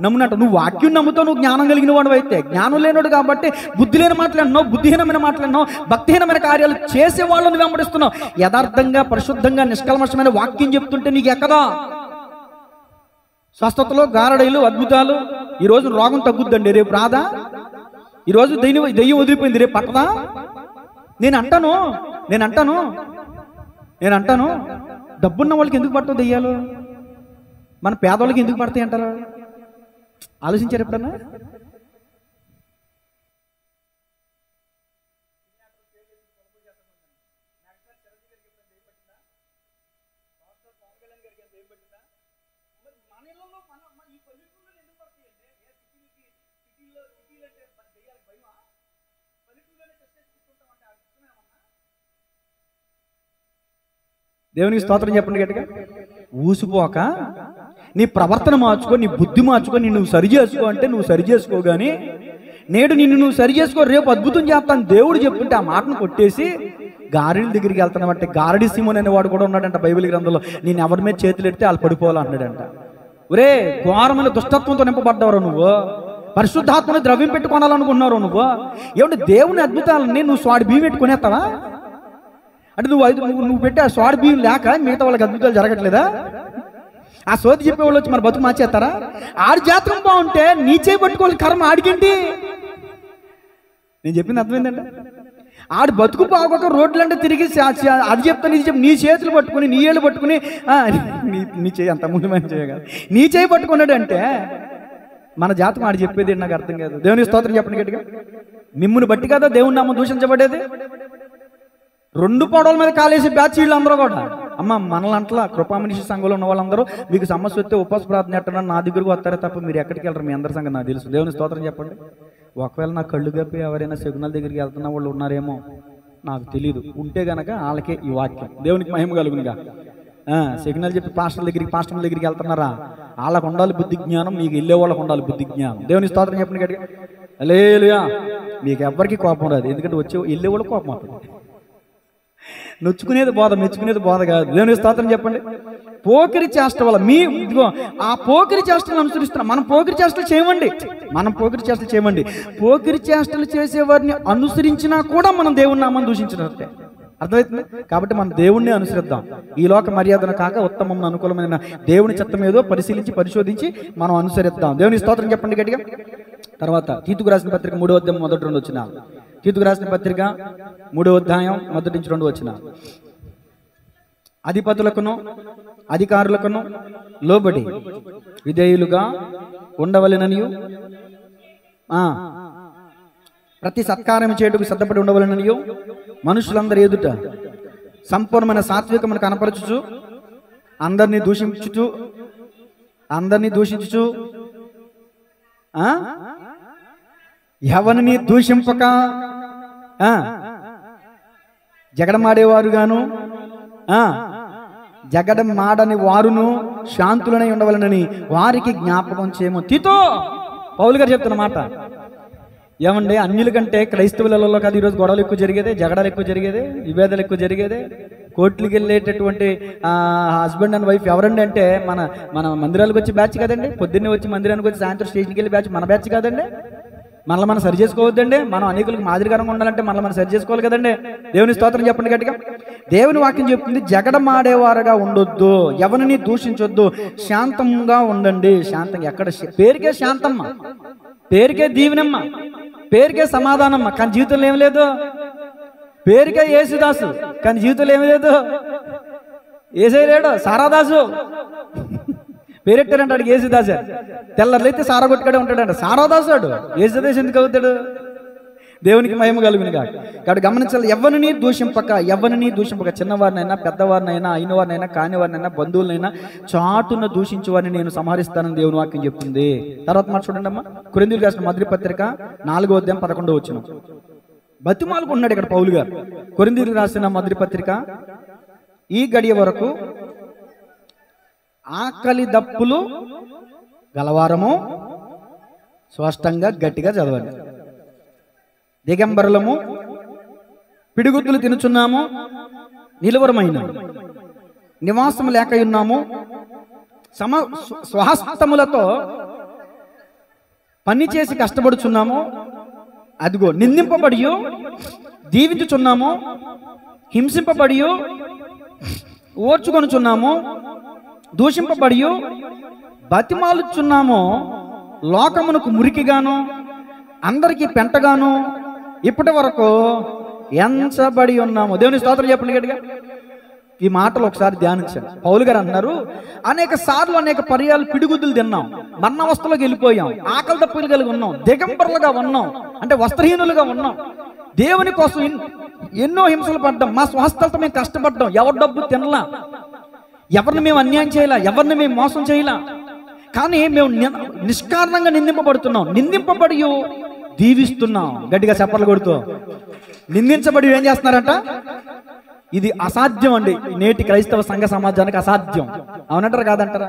నమ్మునట్ట. నువ్వు వాక్యం నమ్ముతావు, నువ్వు జ్ఞానం కలిగిన వాడు అయితే. జ్ఞానం లేనివాడు కాబట్టి బుద్ధి లేని మాట్లాడినావు, బుద్ధిహీనమైన మాట్లాడినావు, భక్తిహీనమైన కార్యాలు చేసే వాళ్ళని వెంబడిస్తున్నావు. యథార్థంగా, పరిశుద్ధంగా, నిష్కల్మషమైన వాక్యం చెప్తుంటే నీకు ఎక్కదా? స్వస్థతలు, గారడీలు, అద్భుతాలు. ఈ రోజు రోగం తగ్గుద్దండి, రేపు రాదా? ఈరోజు దెయ్యం వదిలిపోయింది, రేపు పట్టదా? నేను అంటాను డబ్బున్న వాళ్ళకి ఎందుకు పట్టవు దెయ్యాలు, మన పేదవాళ్ళకి ఎందుకు పడతాయి అంటారు? ఆలోచించారు ఎప్పుడన్నా? దేవునికి స్తోత్రం చెప్పండి గట్టిగా. ఊసిపోక నీ ప్రవర్తన మార్చుకో, నీ బుద్ధి మార్చుకో, నువ్వు సరి చేసుకో అంటే నువ్వు సరి చేసుకో. కానీ నేడు నువ్వు సరి చేసుకో, రేపు అద్భుతం చేస్తాను దేవుడు చెప్తుంటే ఆ మాటను కొట్టేసి గారడీల దగ్గరికి వెళ్తున్నామంటే, గారడీ సిమోన్ అనేవాడు కూడా ఉన్నాడంట బైబిల్ గ్రంథంలో. నేను ఎవరి మీద చేతులు ఎడితే వాళ్ళు పడిపోవాలన్నాడంట. ఒరే, ఘోరమైన దుష్టత్వంతో నింపబడ్డవరు నువ్వు, పరిశుద్ధాత్మను ద్రవ్యం పెట్టుకోవాలనుకున్నారు నువ్వు. ఏమంటే దేవుని అద్భుతాలని నువ్వు స్వాడి బియ్యం పెట్టుకునేస్తావా? అంటే నువ్వు పెట్టే ఆ స్వాడి బియ్యం లేక మిగతా వాళ్ళకి అద్భుతాలు జరగట్లేదా? ఆ సోది చెప్పేవాళ్ళు వచ్చి మన బతుకు మార్చేస్తారా? ఆడి జాతకం బాగుంటే నీ చేయి పట్టుకోవాలి, కర్మ ఆడికేంటి? నేను చెప్పింది అర్థమైందండి. ఆడు బతుకు బాగోక రోడ్లంటే తిరిగి అది చెప్తాను ఇది చెప్పి నీ చేతులు పట్టుకుని, నీ ఏళ్ళు పట్టుకుని, నీ చేయి అంత ముందు మంచి చేయగలరు, నీ చేయి పట్టుకున్నాడు అంటే మన జాతకం ఆడు చెప్పేది నాకు అర్థం కాదు. దేవుని స్తోత్రం చెప్పండి గట్టిగా. మిమ్ముని బట్టి కదా దేవుని నామం దూషించబడేది. 2 పడవల మీద కాలేసి బ్యాచ్ వీళ్ళు అందరూ కూడా. అమ్మ మనలంట్లా కృపామనిషి సంఘంలో ఉన్న వాళ్ళందరూ మీకు సమస్య వస్తే ఉపవాస ప్రార్థన ఎట్టడం నా దగ్గరకు వస్తారే తప్ప మీరు ఎక్కడికి వెళ్ళరు. మీ అందరి సంగతి నాకు తెలుసు. దేవుని స్తోత్రం చెప్పండి. ఒకవేళ నా కళ్ళు కప్పి ఎవరైనా శకునాల దగ్గరికి వెళ్తున్న వాళ్ళు ఉన్నారేమో నాకు తెలియదు. ఉంటే గనక వాళ్ళకే ఈ వాక్యం. దేవునికి మహిమ కలుగునుగా. శకునాలు చెప్పి పాస్టర్ల దగ్గరికి వెళ్తున్నారా? వాళ్ళకు ఉండాలి బుద్ధి జ్ఞానం, మీకు వెళ్ళే వాళ్ళకు ఉండాలి బుద్ధి జ్ఞానం. దేవుని స్తోత్రం చెప్పండి గట్టిగా. హల్లెలూయా. మీకు ఎవ్వరికి కోపం రాదు, ఎందుకంటే వెళ్ళే వాళ్ళు కోపం అవుతుంది. నొచ్చుకునేది బోధ, మెచ్చుకునేది బోధ కాదు. దేవుని స్తోత్రం చెప్పండి. పోకిరి చేష్ట వల్ల ఇదిగో ఆ పోకిరి చేష్టలను అనుసరిస్తున్నాం. మనం పోకిరి చేష్టలు చేయమండి. పోకిరి చేష్టలు చేసేవారిని అనుసరించినా కూడా మనం దేవుని నామని దూషించినట్టే. అర్థమవుతుంది. కాబట్టి మనం దేవుణ్ణి అనుసరిద్దాం. ఈ లోక మర్యాదను కాక ఉత్తమం అనుకూలమైన దేవుని చిత్తం ఏదో పరిశోధించి మనం అనుసరిద్దాం. దేవుని స్తోత్రం చెప్పండి గట్టిగా. తర్వాత తీతుకు రాసిన పత్రిక 3వ అధ్యాయం 1-2 వచనాలు. తీతుకు రాసిన పత్రిక 3వ అధ్యాయం 1-2 వచనాలు. అధిపతులకును అధికారులకును లోబడి విధేయులుగా ఉండవలెననియు, ప్రతి సత్కారం చేయుటకు సిద్ధపడి ఉండవలెననియు, మనుషులందరి ఎదుట సంపూర్ణమైన సాత్వికమును కనపరచుచు అందరినీ దూషించుచు ఎవరిని దూషింపక జగడమాడేవారు గాను జగడమాడని వారును శాంతులనై ఉండవలనని వారికి జ్ఞాపకం చేయము. తీతో పౌలు గారు చెప్తున్న మాట. ఏమండి, అన్యుల కంటే క్రైస్తవులలో కాదు ఈరోజు గొడవలు ఎక్కువ జరిగేదే, జగడాలు ఎక్కువ జరిగేదే, విభేదాలు ఎక్కువ జరిగేదే. కోర్టులకు వెళ్ళేటటువంటి హస్బెండ్ అండ్ వైఫ్ ఎవరండి అంటే మన మందిరాలకు వచ్చి బ్యాచ్ కదండి. పొద్దున్నే వచ్చి మందిరానికి వచ్చి సాయంత్రం స్టేషన్కి వెళ్ళి బ్యాచ్ మన బ్యాచ్ కాదండి. మనల్ని మనం సరి చేసుకోవద్దండి. మనం అనేకులకు మాదిరికరంగా ఉండాలంటే మనల్ని మనం సరి చేసుకోవాలి కదండి. దేవుని స్తోత్రం చెప్పండి గట్టిగా. దేవుని వాక్యం చెప్తుంది, జగడమాడేవారుగా ఉండొద్దు, ఎవరిని దూషించొద్దు, శాంతంగా ఉండండి. శాంతంగా ఎక్కడ? పేరుకే శాంతమ్మ, పేరుకే దీవెనమ్మ, పేరుకే సమాధానమ్మ, కానీ జీవితంలో ఏమి లేదు. పేరుకే యేసుదాసు, కానీ జీవితంలో ఏమి లేదు. ఏసై లేడు, సారాదాసు పేరెట్టారంట. అడిగి యేసుదాసు తెల్లర్లైతే సారా కొట్టుకాడే ఉంటాడంట. సారాదాసుడు యేసుదాసు ఎందుకు అవుతాడు? దేవునికి మహిమ కలుగును గాక. కాబట్టి గమనించాలి, ఎవరిని దూషింపక చిన్నవారినైనా పెద్దవారినైనా అయినవారినైనా కానివారినైనా బంధువులనైనా చాటున దూషించే వారిని నేను సంహరిస్తానని దేవుని వాక్యం చెప్తుంది. తర్వాత మాట చూడండి అమ్మా. కొరింథీయులకు రాసిన మొదటి పత్రిక 4వ అధ్యాయం 11వ వచనం. బతిమాలుకున్నాడు ఇక్కడ పౌలు గారు. కొరింథీయులకు రాసిన మొదటి పత్రిక, ఈ గడియ వరకు ఆకలి దప్పులు గలవారము, స్పష్టంగా గట్టిగా చదవండి. దిగంబరులము, పిడిగుద్దులు తినుచున్నాము, నిలువరమైన నివాసము లేకయున్నాము, స్వహస్తములతో పని చేసి కష్టపడుచున్నాము, అదిగో నిందింపబడి దీవించుచున్నాము, హింసింపబడి ఓర్చుకొనుచున్నాము, దూషింపబడి బతిమాలుచున్నాము, లోకమునకు మురికిగాను అందరికీ పెంటగాను ఇప్పటి వరకు ఎంచబడి ఉన్నాము. దేవుని స్తోత్రం చెప్పండి గట్టిగా. ఈ మాటలు ఒకసారి ధ్యానించండి. పౌలు గారు అన్నారు, అనేక సార్లు అనేక పర్యాలు పిడిగుద్దులు తిన్నాం, మరణవస్థలోకి వెళ్ళిపోయాం, ఆకలి దప్పులు కలిగి ఉన్నాం, దిగంబరులుగా ఉన్నాం, అంటే వస్త్రహీనులుగా ఉన్నాం, దేవుని కోసం ఎన్నో హింసలు పడ్డాం, మా స్వస్థలతో మేము కష్టపడ్డాం, ఎవరి డబ్బు తినలా, ఎవరిని మేము అన్యాయం చేయలా, ఎవరిని మేము మోసం చేయలా, కానీ మేము నిష్కారణంగా నిందింపబడుతున్నాం. నిందింపబడి దీవిస్తున్నాం. గట్టిగా చప్పట్లు కొడుతూ నిందించబడి ఏం చేస్తున్నారంట? ఇది అసాధ్యం అండి. నేటి క్రైస్తవ సంఘ సమాజానికి అసాధ్యం. అవునంటారా కాదంటారా?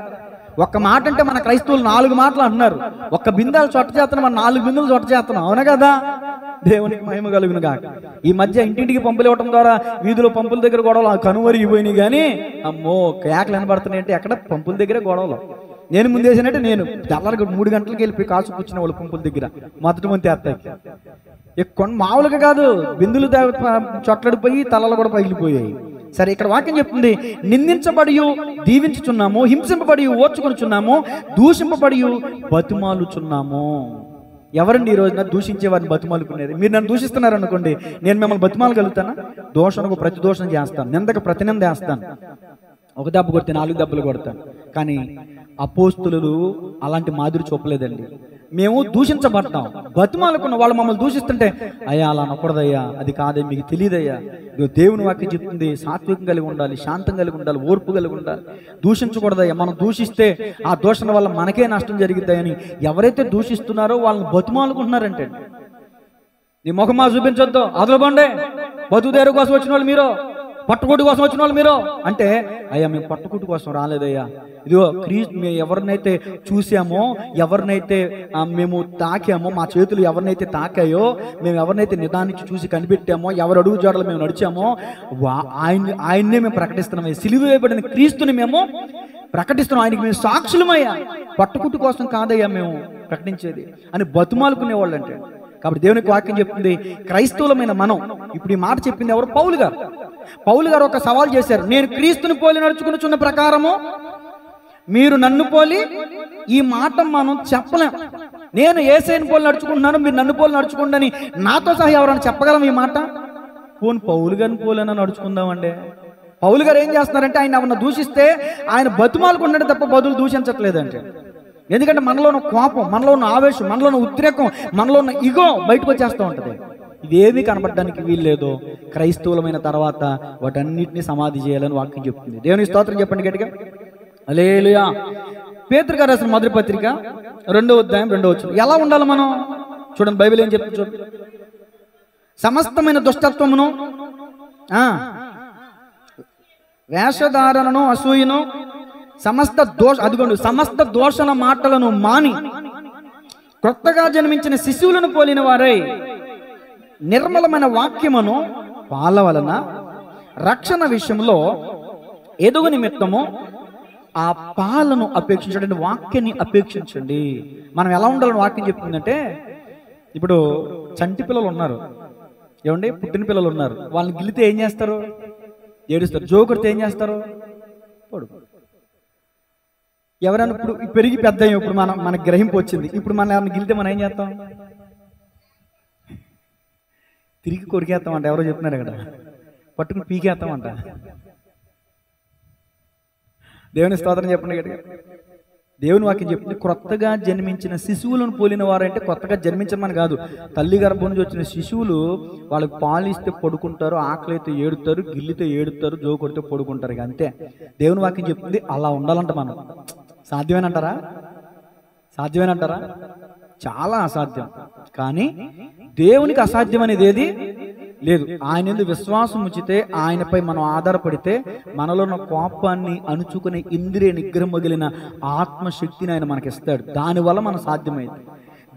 ఒక్క మాట అంటే మన క్రైస్తవులు 4 మాటలు అంటున్నారు. ఒక్క బిందాలు చొట్ట చేస్తున్నాం, మన 4 బిందులు చొట్ట చేస్తున్నాం. అవునా కదా? దేవునికి మహిమ కలుగును గాక. ఈ మధ్య ఇంటింటికి పంపులు ఇవ్వటం ద్వారా వీధిలో పంపుల దగ్గర గొడవలు కనుమరిగిపోయినాయి. కానీ అమ్మో కేకలు వినబడుతున్నాయి అంటే ఎక్కడ? పంపుల దగ్గర గొడవలు. నేను ముందేసినట్టే నేను తెల్లరికి 3 గంటలకు వెళ్ళిపోయి కాసు కూర్చున్న వాళ్ళు పంపుల దగ్గర మొదటి మంది ఎత్తాకి. మామూలుగా కాదు, బిందులు చొట్లడిపోయి తలలు కూడా పగిలిపోయాయి. సరే, ఇక్కడ వాక్యం చెప్తుంది, నిందించబడి దీవించుచున్నాము, హింసింపబడి ఓర్చుకొనుచున్నాము, దూషింపబడి బతిమాలుచున్నాము. ఎవరండి ఈ రోజున దూషించే వారిని బతిమాలుకునేది? మీరు నన్ను దూషిస్తున్నారు అనుకోండి, నేను మిమ్మల్ని బతిమాలగలుగుతానా? దోషణకు ప్రతి దోషణ చేస్తాను, నిందకు ప్రతి నింద వేస్తాను, ఒక దెబ్బ కొడితే 4 దెబ్బలు కొడతాను. కానీ అపోస్తులు అలాంటి మాదిరి చూపలేదండి. మేము దూషించబడతాం, బతిమాలకున్న వాళ్ళు మమ్మల్ని దూషిస్తుంటే అయ్యా అలా అనకూడదయ్యా, అది కాదే, మీకు తెలియదయ్యా, ఇదిగో దేవుని వాక్యం చెప్తుంది, సాత్వికం కలిగి ఉండాలి, శాంతం కలిగి ఉండాలి, ఓర్పు కలిగి ఉండాలి, దూషించకూడదయ్యా, మనం దూషిస్తే ఆ దూషణ వల్ల మనకే నష్టం జరిగిద్దాయని ఎవరైతే దూషిస్తున్నారో వాళ్ళని బతిమాలుకుంటున్నారంటే, నీ ముఖమా చూపించొద్దు, అదలబండే, బతుకుదేరు కోసం వచ్చిన వాళ్ళు మీరు, పట్టుకుట్టు కోసం వచ్చిన వాళ్ళు మీరు అంటే, అయ్యా మేము పట్టుకుట్టు కోసం రాలేదయ్యా, ఇదిగో మేము ఎవరినైతే చూసామో, ఎవరినైతే మేము తాకామో, మా చేతులు ఎవరినైతే తాకాయో, మేము ఎవరినైతే నిదానించి చూసి కనిపెట్టామో, ఎవరు అడుగు జాడలు మేము నడిచామో ఆయన్నే మేము ప్రకటిస్తున్నాం, సిలువ వేయబడిన క్రీస్తుని మేము ప్రకటిస్తున్నాం, ఆయనకి మేము సాక్షులమయ్యా, పట్టుకుట్టు కోసం కాదయ్యా మేము ప్రకటించేది అని బతుమాలుకునేవాళ్ళు అంటే. కాబట్టి దేవునికి వాక్యం చెప్తుంది, క్రైస్తవులమైన మనం, ఇప్పుడు ఈ మాట చెప్పింది ఎవరు? పౌలు గారు ఒక సవాల్ చేశారు, నేను క్రీస్తుని పోలి నడుచుకునిచున్న ప్రకారము మీరు నన్ను పోలి, ఈ మాట మనం చెప్పలేం. నేను యేసయ్యని పోలి నడుచుకుంటున్నాను, మీరు నన్ను పోలి నడుచుకోండి అని నాతో సహా ఎవరైనా చెప్పగలం ఈ మాట? పోను పౌలు గారిని పోలైనా నడుచుకుందామండి. పౌలు గారు ఏం చేస్తున్నారంటే, ఆయన ఎవరన్నా దూషిస్తే ఆయన బతుమాలుకుంటాడు తప్ప బదులు దూషించట్లేదంటే. ఎందుకంటే మనలో ఉన్న కోపం, మనలో ఉన్న ఆవేశం, మనలో ఉన్న ఉద్రేకం, మనలో ఉన్న ఇగో బయటకు వచ్చేస్తూ ఉంటుంది. ఇదేమీ కనబడడానికి వీల్లేదు. క్రైస్తవులమైన తర్వాత వాటన్నిటిని సమాధి చేయాలని వాక్యం చెప్తుంది. దేవుని స్తోత్రం చెప్పండి గట్టిగా, హల్లెలూయా. పేతురు గారు రాసిన మొదటి పత్రిక 2వ అధ్యాయం 2వ వచనం. ఎలా ఉండాలి మనం చూడండి, బైబిల్ ఏం చెప్తుంది చూడండి. సమస్తమైన దుష్టత్వమును, వేషధారణను, అసూయను, సమస్త దోషణ మాటలను మాని క్రొత్తగా జన్మించిన శిశువులను పోలిన వారై నిర్మలమైన వాక్యమును పాల వలన రక్షణ విషయంలో ఎదుగు నిమిత్తము ఆ పాలను అపేక్షించండి, వాక్యాన్ని అపేక్షించండి. మనం ఎలా ఉండాలని వాక్యం చెప్తుందంటే, ఇప్పుడు చంటి పిల్లలు ఉన్నారు, ఏమండి, పుట్టిన పిల్లలు ఉన్నారు, వాళ్ళని గిల్లితే ఏం చేస్తారు? ఏడుస్తారు. జోకుడితే ఏం చేస్తారు? పడుకో. ఎవరైనా ఇప్పుడు పెరిగి పెద్ద ఇప్పుడు మనకు గ్రహింపు వచ్చింది, ఇప్పుడు మనం ఎవరిని గిలితే మనం ఏం చేస్తాం? తిరిగి కొరికేస్తామంట. ఎవరో చెప్తున్నారు ఇక్కడ, పట్టుకుని పీకేస్తామంట. దేవుని స్తోత్రం చెప్పండి గట్టిగా. దేవుని వాక్యం చెప్తుంది, క్రొత్తగా జన్మించిన శిశువులను పోలిన వారంటే కొత్తగా జన్మించమని కాదు, తల్లి గర్భం నుంచి వచ్చిన శిశువులు వాళ్ళకి పాలు ఇస్తే పడుకుంటారు, ఆకలి అయితే ఏడుతారు, గిల్లితే ఏడుతారు, జోకొడితే పడుకుంటారు. ఇక అంతే. దేవుని వాక్యం చెప్తుంది అలా ఉండాలంట. మనం సాధ్యమేనంటారా? సాధ్యమేనంటారా? చాలా అసాధ్యం. కానీ దేవునికి అసాధ్యం అనేది ఏది లేదు. ఆయన ఎందుకు విశ్వాసం ఉంచితే, ఆయనపై మనం ఆధారపడితే, మనలో ఉన్న కోపాన్ని అణుచుకునే ఇంద్రియ నిగ్రహం మిగిలిన ఆత్మశక్తిని ఆయన మనకి ఇస్తాడు. దానివల్ల మనం సాధ్యమైంది.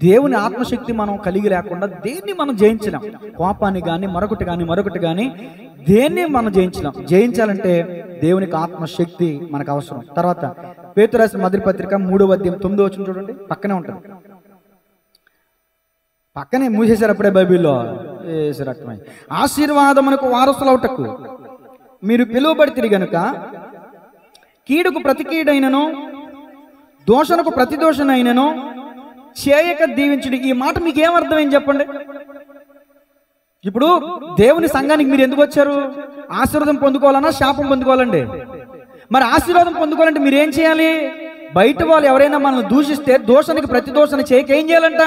దేవుని ఆత్మశక్తి మనం కలిగి లేకుండా దేన్ని మనం జయించలేం. కోపాన్ని కానీ మరొకటి కానీ దేన్ని మనం జయించలేం. జయించాలంటే దేవునికి ఆత్మశక్తి మనకు అవసరం. తర్వాత పేతురు రాసిన మొదటి పత్రిక 3వ అధ్యాయం 9వ వచనం చూడండి, పక్కనే ఉంటుంది. పక్కనే మూసేశారు అప్పుడే బైబిల్లో వేసారు. అర్థమైంది. ఆశీర్వాదమునకు వారసులవుటకు మీరు పిలువబడితిరి గనుక కీడుకు ప్రతి కీడైనను దోషణకు ప్రతి దోషణైనను చేయక దీవించుడి. ఈ మాట మీకు ఏమర్థమైంది చెప్పండి. ఇప్పుడు దేవుని సంఘానికి మీరు ఎందుకు వచ్చారు? ఆశీర్వాదం పొందుకోవాలన్నా శాపం పొందుకోవాలండి. మరి ఆశీర్వాదం పొందుకోవాలంటే మీరు ఏం చేయాలి? బయట వాళ్ళు ఎవరైనా మనల్ని దూషిస్తే దోషానికి ప్రతి దోషణ చేయక ఏం చేయాలంట?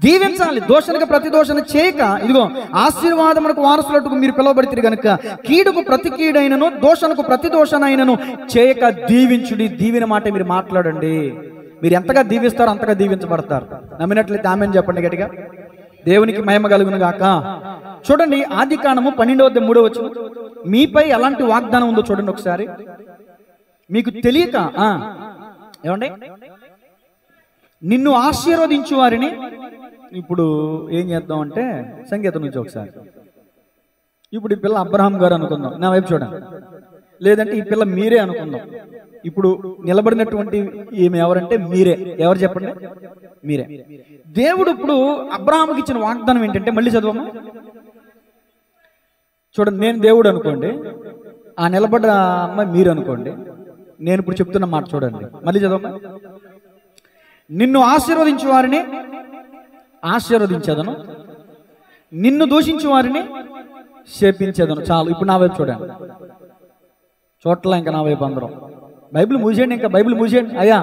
దీవించాలి. దోషణకి ప్రతి దోషణ చేయక, ఇదిగో ఆశీర్వాదమునకు వారసులకు మీరు పిలువబడితే గనుక కీడుకు ప్రతి కీడైనను దోషణకు ప్రతి దోషణైనను చేయక దీవించుడి. దీవిన మాట మీరు మాట్లాడండి. మీరు ఎంతగా దీవిస్తారో అంతగా దీవించబడతారు. నమ్మినట్లయితే ఆమేన్ చెప్పండి గట్టిగా. దేవునికి మహిమ కలుగును గాక. చూడండి, ఆదికాండము 12వ అధ్యాయం 3వ వచనం. మీపై ఎలాంటి వాగ్దానం ఉందో చూడండి ఒకసారి. మీకు తెలియక ఏమండి, నిన్ను ఆశీర్వదించు వారిని. ఇప్పుడు ఏం చేద్దాం అంటే సంగీతం నుంచి ఒకసారి, ఇప్పుడు ఈ పిల్ల అబ్రహాం గారు అనుకుందాం, నా వైపు చూడండి. లేదంటే ఈ పిల్ల మీరే అనుకుందాం. ఇప్పుడు నిలబడినటువంటి ఈమె ఎవరంటే మీరే. ఎవరు చెప్పండి? మీరే. దేవుడు ఇప్పుడు అబ్రహాముకి ఇచ్చిన వాగ్దానం ఏంటంటే, మళ్ళీ చదవమ్మా. చూడండి, నేను దేవుడు అనుకోండి, ఆ నిలబడ్డ అమ్మాయి మీరు అనుకోండి. నేను ఇప్పుడు చెప్తున్న మాట చూడండి, మళ్ళీ చదవమ్మా. నిన్ను ఆశీర్వదించు వారిని ఆశీర్వదించేదను, నిన్ను దూషించు వారిని శపించేదను. చాలు. ఇప్పుడు నా వైపు చూడండి. చోట్ల ఇంకా నా వైపు అందరం. బైబిల్ మూసేయండి, ఇంకా బైబిల్ మూసేయండి. అయ్యా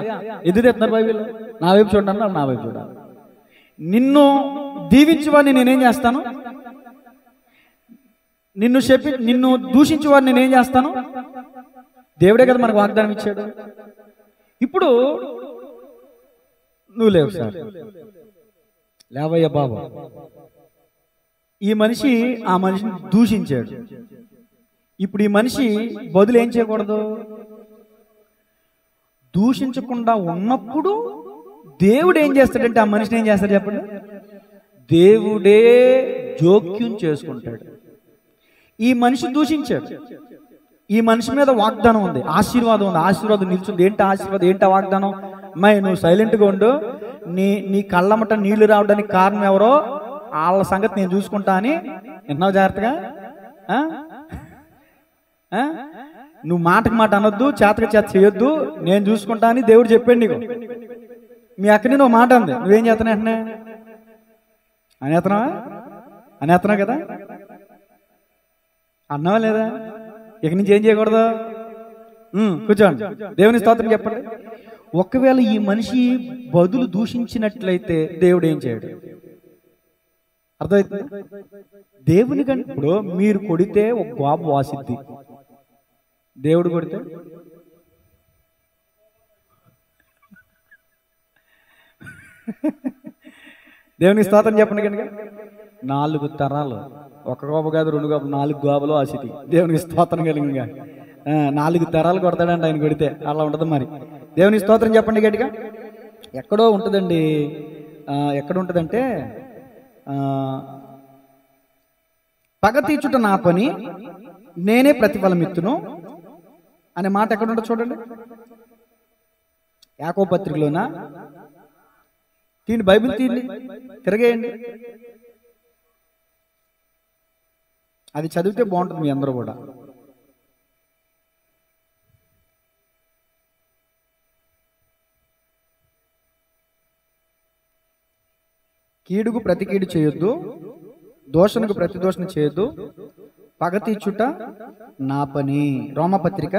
ఎదురు తెస్తున్నారు బైబిల్, నా వైపు చూడండి అన్నారు, నా వైపు చూడాలి. నిన్ను దీవించేవాడిని నేనేం చేస్తాను, నిన్ను దూషించేవాడిని నేనేం చేస్తాను? దేవుడే కదా మనకు వాగ్దానం ఇచ్చాడు. ఇప్పుడు నువ్వు లేవు సార్, లేవయ్యా బాబా. ఈ మనిషి ఆ మనిషిని దూషించాడు. ఇప్పుడు ఈ మనిషి బదులు ఏం చేయకూడదు? దూషించకుండా ఉన్నప్పుడు దేవుడు ఏం చేస్తాడంటే ఆ మనిషిని ఏం చేస్తాడు చెప్పండి? దేవుడే జోక్యం చేసుకుంటాడు. ఈ మనిషి దూషించాడు, ఈ మనిషి మీద వాగ్దానం ఉంది, ఆశీర్వాదం ఉంది, ఆశీర్వాదం నిల్చుంది. ఏంటి ఆశీర్వాదం, ఏంటి వాగ్దానం? అమ్మాయి నువ్వు సైలెంట్గా ఉండు, నీ కళ్ళమట నీళ్లు రావడానికి కారణం ఎవరో వాళ్ళ సంగతి నేను చూసుకుంటా అని విన్నావు జాగ్రత్తగా. నువ్వు మాటకు మాట అనొద్దు, చేతకు చేత చేయొద్దు, నేను చూసుకుంటా అని దేవుడు చెప్పాడు నీకు. మీ అక్కని నువ్వు మాట అంది, నువ్వేం చేస్తున్నావు? వెంటనే అనేస్తున్నావు కదా, అన్నావా లేదా? ఇక నుంచి ఏం చేయకూడదు? కూర్చోండి, దేవుని స్తోత్రం చెప్పండి. ఒకవేళ ఈ మనిషి బదులు దూషించినట్లయితే దేవుడు ఏం చేయడు? అర్థమవుతుంది? దేవుని కంటే ఇప్పుడు మీరు కొడితే ఒక గోబ వాసిద్ది, దేవుడు కొడితే దేవుని స్తోత్రం చెప్పండి. కనుక 4 తరాలు, ఒక గోప కాదు, 2 గోపలు, 4 గోపలు ఆసిటి. దేవునికి స్తోత్రం కలిగినగా 4 తరాలు కొడతాడంట ఆయన కొడితే. అలా ఉంటుంది మరి. దేవునికి స్తోత్రం చెప్పండి గట్టిగా. ఎక్కడో ఉంటుందండి, ఎక్కడ ఉంటుందంటే పగ తీర్చుట నా పని, నేనే ప్రతిఫలం ఇత్తును అనే మాట ఎక్కడ ఉంటుంది చూడండి. యాకోబు పత్రికలోనా? తీయండి, బైబిల్ తీయండి, తిరగేయండి. అది చదివితే బాగుంటుంది మీ అందరూ కూడా. కీడుకు ప్రతి కీడు చేయొద్దు, దోషణకు ప్రతి దోషణ చేయొద్దు, పగ తీర్చుట నా పని. రోమపత్రిక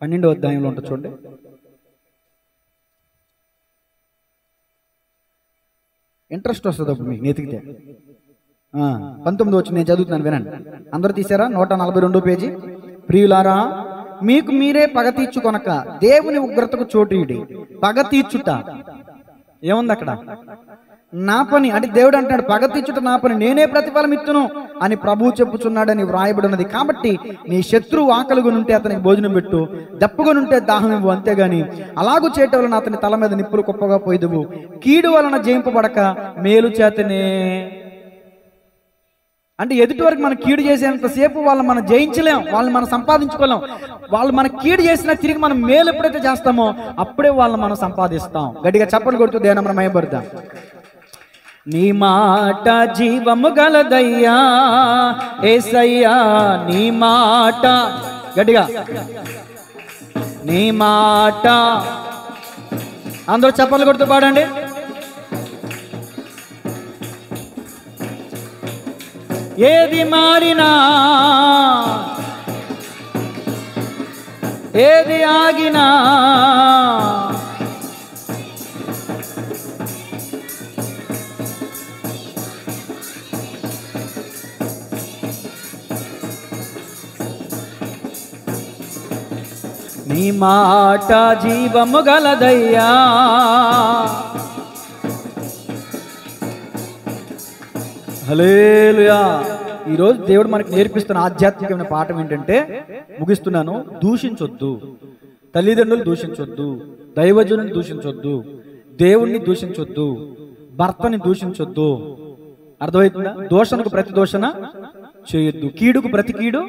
12వ అధ్యాయంలో ఉంటుంది చూడండి. ఇంట్రెస్ట్ వస్తుంది అప్పుడు మీకు నెతికితే. 19 వచ్చి నేను చదువుతున్నాను, వినండి. అందరూ తీసారా? 142 పేజీ. ప్రియులారా, మీకు మీరే పగ తీర్చుకొనక దేవుని ఉగ్రతకు చోటీయుడి. పగ తీర్చుట ఏముంది అక్కడ? నా పని. అంటే దేవుడు అంటున్నాడు, పగ తీర్చుట నా పని, నేనే ప్రతిఫలం ఇత్తును అని ప్రభువు చెప్పుచున్నాడని వ్రాయబడినది. కాబట్టి నీ శత్రువు ఆకలిగొనుంటే అతనికి భోజనం పెట్టు, దప్పుగొనుంటే దాహం ఇవ్వు, అంతేగాని అలాగూ చేయటం వలన అతని తల మీద నిప్పులు కుప్పగా పోయిదువు. కీడు వలన జయింపబడక మేలు చేతనే. అంటే ఎదుటి వరకు మనం కీడు చేసేంతసేపు వాళ్ళని మనం జయించలేం, వాళ్ళని మనం సంపాదించుకోలేం. వాళ్ళు మన కీడు చేసినా తిరిగి మనం మేలు ఎప్పుడైతే చేస్తామో అప్పుడే వాళ్ళని మనం సంపాదిస్తాం. గట్టిగా చప్పట్లు కొడుతూ దేవుని మహిమపడదాం. నీ మాట జీవము గలదయ్యా యేసయ్యా, నీ మాట. గట్టిగా నీ మాట. అందరూ చప్పట్లు కొడుతూ పాడండి. ఏది మారినా, ఏది ఆగినా, నీ మాట జీవము గలదయ్యా. హల్లెలూయా. ఈరోజు దేవుడు మనకు నేర్పిస్తున్న ఆధ్యాత్మికమైన పాఠం ఏంటంటే, ముగిస్తున్నాను, దూషించొద్దు. తల్లిదండ్రులు దూషించొద్దు, దైవజనుని దూషించొద్దు, దేవుణ్ణి దూషించొద్దు, భర్తని దూషించొద్దు. అర్థమవుతుందా? దోషణకు ప్రతి దోషణ చేయొద్దు, కీడుకు ప్రతి కీడు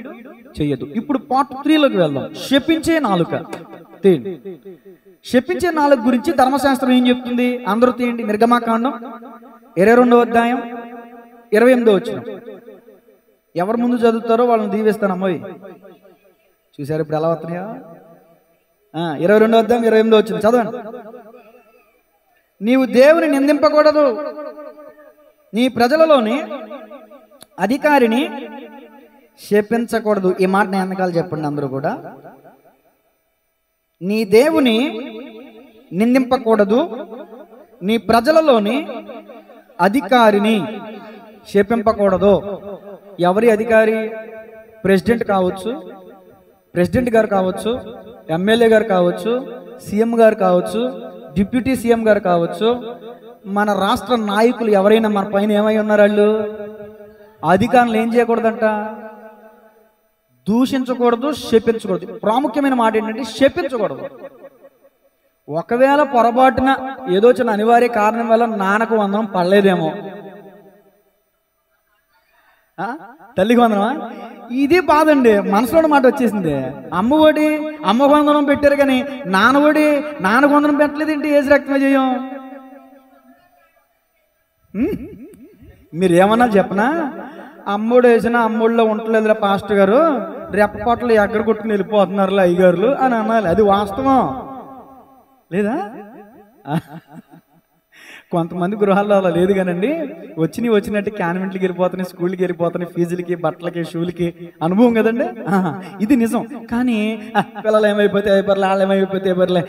చెయ్యొద్దు. ఇప్పుడు పార్ట్ 3లోకి వెళ్దాం. శపించే నాలుక. తీయండి. శపించే నాలుక గురించి ధర్మశాస్త్రం ఏం చెప్తుంది? అందరూ తీయండి. నిర్గమాకాండం 22వ అధ్యాయం 28వ వచనం. ఎవరు ముందు చదువుతారో వాళ్ళని దీవిస్తాను. అమ్మాయి చూసారు ఇప్పుడు ఎలా వస్తున్నాయా? 22వ అధ్యాయం 28వ వచనం చదవండి. నీవు దేవుని నిందింపకూడదు, నీ ప్రజలలోని అధికారిని శపించకూడదు. ఈ మాట ఎంతకాలు చెప్పండి అందరూ కూడా. నీ దేవుని నిందింపకూడదు, నీ ప్రజలలోని అధికారిని శపింపకూడదు. ఎవరి అధికారి? ప్రెసిడెంట్ కావచ్చు, ప్రెసిడెంట్ గారు కావచ్చు, ఎమ్మెల్యే గారు కావచ్చు, సీఎం గారు కావచ్చు, డిప్యూటీ సీఎం గారు కావచ్చు, మన రాష్ట్ర నాయకులు ఎవరైనా మన పైన ఏమై ఉన్నారు, వాళ్ళు అధికారులు ఏం చేయకూడదంట? దూషించకూడదు, శపించకూడదు. ప్రాముఖ్యమైన మాట ఏంటంటే శపించకూడదు. ఒకవేళ పొరపాటున ఏదో చిన్న అనివార్య కారణం వల్ల నాన్నకు వందనం పడలేదేమో, తల్లికి వందనమా, ఇది బాధండి. మనసులో మాట వచ్చేసింది. అమ్మఒడి అమ్మకు వందనం పెట్టారు కానీ నాన్నఒడి నాన్నకు వందనం పెట్టలేదు ఏంటి? ఏసు రక్తమే చేయం. మీరు ఏమన్నా చెప్పనా, అమ్మోడు వేసినా అమ్మోడిలో ఉండలేదురా పాస్టర్ గారు, రెప్పపాట్లు ఎగ్గర కొట్టుకుని వెళ్ళిపోతున్నారు అయ్యగారులు అని అనాలి. అది వాస్తవం లేదా? కొంతమంది గృహాల్లో అలా లేదు కానండి. వచ్చినట్టు కాన్వెంట్లకి వెళ్ళిపోతున్నాయి, స్కూల్కి వెళ్ళిపోతున్నాయి, ఫీజులకి, బట్టలకి, షూలకి. అనుభవం కదండి, ఇది నిజం. కానీ పిల్లలు ఏమైపోతే అయిపోరలే, వాళ్ళు ఏమైపోతే అయిపోరలే,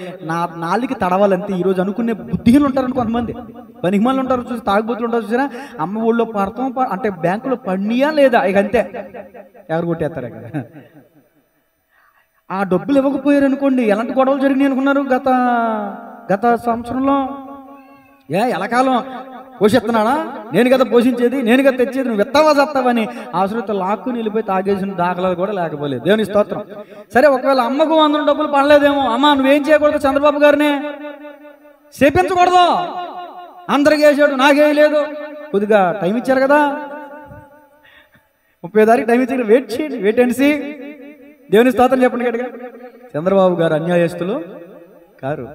నాలుగుకి తడవాలంతే. ఈరోజు అనుకునే బుద్ధిహీనులు ఉంటారని కొంతమంది, పనికిమాలు ఉంటారు, చూసి తాగుబోతులు ఉంటారు చూసారా. అమ్మ ఊళ్ళో పడతాం అంటే బ్యాంకులో పడినయా లేదా, ఇక అంతే, ఎవరు కొట్టేస్తారు ఇక. ఆ డబ్బులు ఇవ్వకపోయారు అనుకోండి, ఎలాంటి గొడవలు జరిగినాయి అనుకున్నారు గత సంవత్సరంలో? ఎలకాలం పోషిస్తున్నాడా, నేను కదా పోషించేది, నేను కదా తెచ్చేది, నువ్వు ఎత్తావా చస్తావని అవసరంతో లాక్కుని వెళ్ళిపోయి తాగేసిన దాఖలాలు కూడా లేకపోలేదు. దేవుని స్తోత్రం. సరే, ఒకవేళ అమ్మకు 100 డబ్బులు పడలేదేమో, అమ్మ నువ్వేం చేయకూడదు, చంద్రబాబు గారిని చేపించకూడదు. అందరికి వేసాడు, నాకేయలేదు. కొద్దిగా టైం ఇచ్చారు కదా, 30 తారీఖు టైం ఇచ్చారు, వెయిట్ చేయండి, వెయిట్ అండ్ సీ. దేవుని స్తోత్రం చెప్పండి గట్టిగా. చంద్రబాబు గారు అన్యాయస్తులు కారు.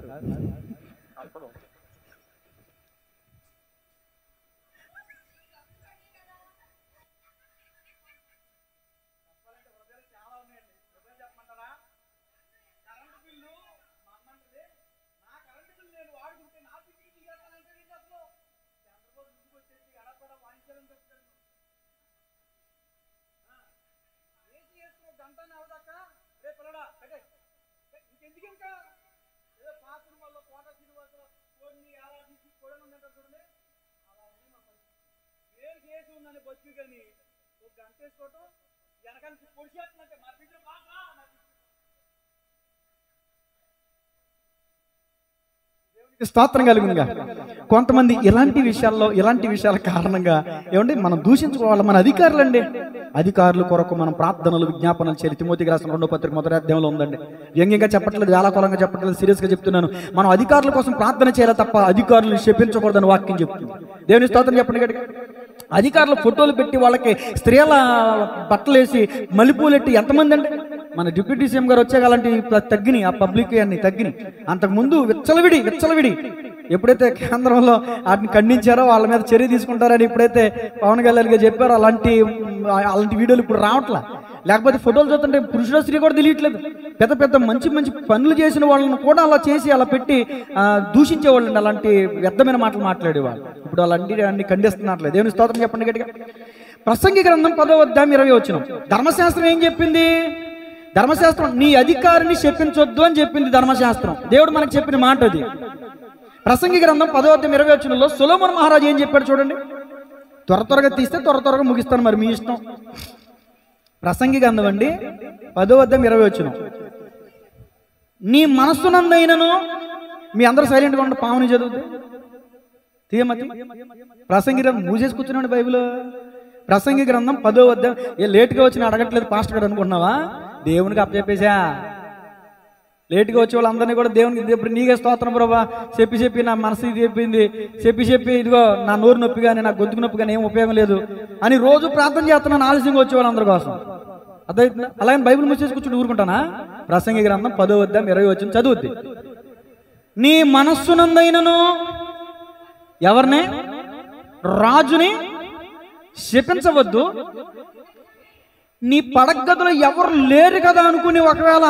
స్తోత్రం కలుగునుగా. కొంతమంది ఇలాంటి విషయాల కారణంగా ఏమండి మనం దూషించుకోవాలి. మన అధికారులండి, అధికారుల కొరకు మనం ప్రార్థనలు, విజ్ఞాపనలు చేయాలి. తిమోతికి రాసిన 2వ పత్రిక 1వ అధ్యాయంలో ఉందండి. వ్యంగ్యంగా చెప్పట్లేదు, వేళాకోళంగా చెప్పట్లేదు, సీరియస్గా చెప్తున్నాను. మనం అధికారుల కోసం ప్రార్థన చేయాలి తప్ప అధికారులను శపించకూడదని వాక్యం చెప్తుంది. దేవుని స్తోత్రం చెప్పండి గట్టిగా. అధికారులు ఫోటోలు పెట్టి వాళ్ళకి స్త్రీల బట్టలు వేసి మల్లెపూలెట్టి ఎంతమంది అండి? మన డిప్యూటీ సీఎం గారు వచ్చాక అలాంటి తగ్గినాయి, ఆ పబ్లిక్ అన్ని తగ్గినాయి. అంతకుముందు విచ్చలవిడి ఎప్పుడైతే కేంద్రంలో వాటిని ఖండించారో వాళ్ళ మీద చర్య తీసుకుంటారని ఎప్పుడైతే పవన్ కళ్యాణ్ గారు చెప్పారో అలాంటి వీడియోలు ఇప్పుడు రావట్లా. లేకపోతే ఫోటోలు చూస్తుంటే పురుషుల స్త్రీ కూడా తెలియట్లేదు. పెద్ద మంచి పనులు చేసిన వాళ్ళని కూడా అలా చేసి అలా పెట్టి దూషించేవాళ్ళు, అలాంటి వ్యర్థమైన మాటలు మాట్లాడేవాళ్ళు. ఇప్పుడు అన్ని ఖండిస్తున్నట్లేదు. దేవుని స్తోత్రం చెప్పండి గట్టిగా. ప్రసంగి గ్రంథం 10వ అధ్యాయం 20వ వచనం. ధర్మశాస్త్రం ఏం చెప్పింది? ధర్మశాస్త్రం నీ అధికారిని శపించొద్దు అని చెప్పింది ధర్మశాస్త్రం. దేవుడు మనకు చెప్పిన మాట అది. ప్రసంగి గ్రంథం 10వ అధ్యాయం 20వ వచనంలో సొలొమోను మహారాజు ఏం చెప్పాడు చూడండి. త్వరగా తీస్తే త్వరగా ముగిస్తాను, మరి మీ ఇష్టం. ప్రసంగి గ్రంథం అండి 10వ అధ్యాయం 20వ వచనం. నీ మనస్సునందైనను, మీ అందరూ సైలెంట్గా ఉండి పావుని చదువుతుంది తీయమతి. ప్రసంగి గ్రంథం మూసేసి కూర్చున్నాడు బైబిల్. ప్రసంగి గ్రంథం 10వ అధ్యాయం. లేట్గా వచ్చి అడగట్లేదు పాస్టర్ గారు అనుకుంటున్నావా? దేవునికి అప్పచెప్పేసా. లేట్గా వచ్చే వాళ్ళందరినీ కూడా దేవునికి ఇప్పుడు నీకే స్తోత్రం ప్రభా చెప్పి నా మనసు ఇది చెప్పింది, చెప్పి ఇదిగో నా నోరు నొప్పి కానీ నా గొంతుకు నొప్పి కానీ ఏం ఉపయోగం లేదు అని రోజు ప్రార్థన చేస్తున్నాను ఆలస్యంగా వచ్చే వాళ్ళందరి కోసం. అర్థమవుతుందా? అలాగే బైబిల్ మూసేసి కూర్చుని ఊరుకుంటానా? ప్రసంగి గ్రంథం 10వ అధ్యాయం 20వ వచనం చదువుద్ది. నీ మనస్సునందైనను ఎవరిని? రాజుని శపించవద్దు. నీ పడగదిలో ఎవరు లేరు కదా అనుకుని ఒకవేళ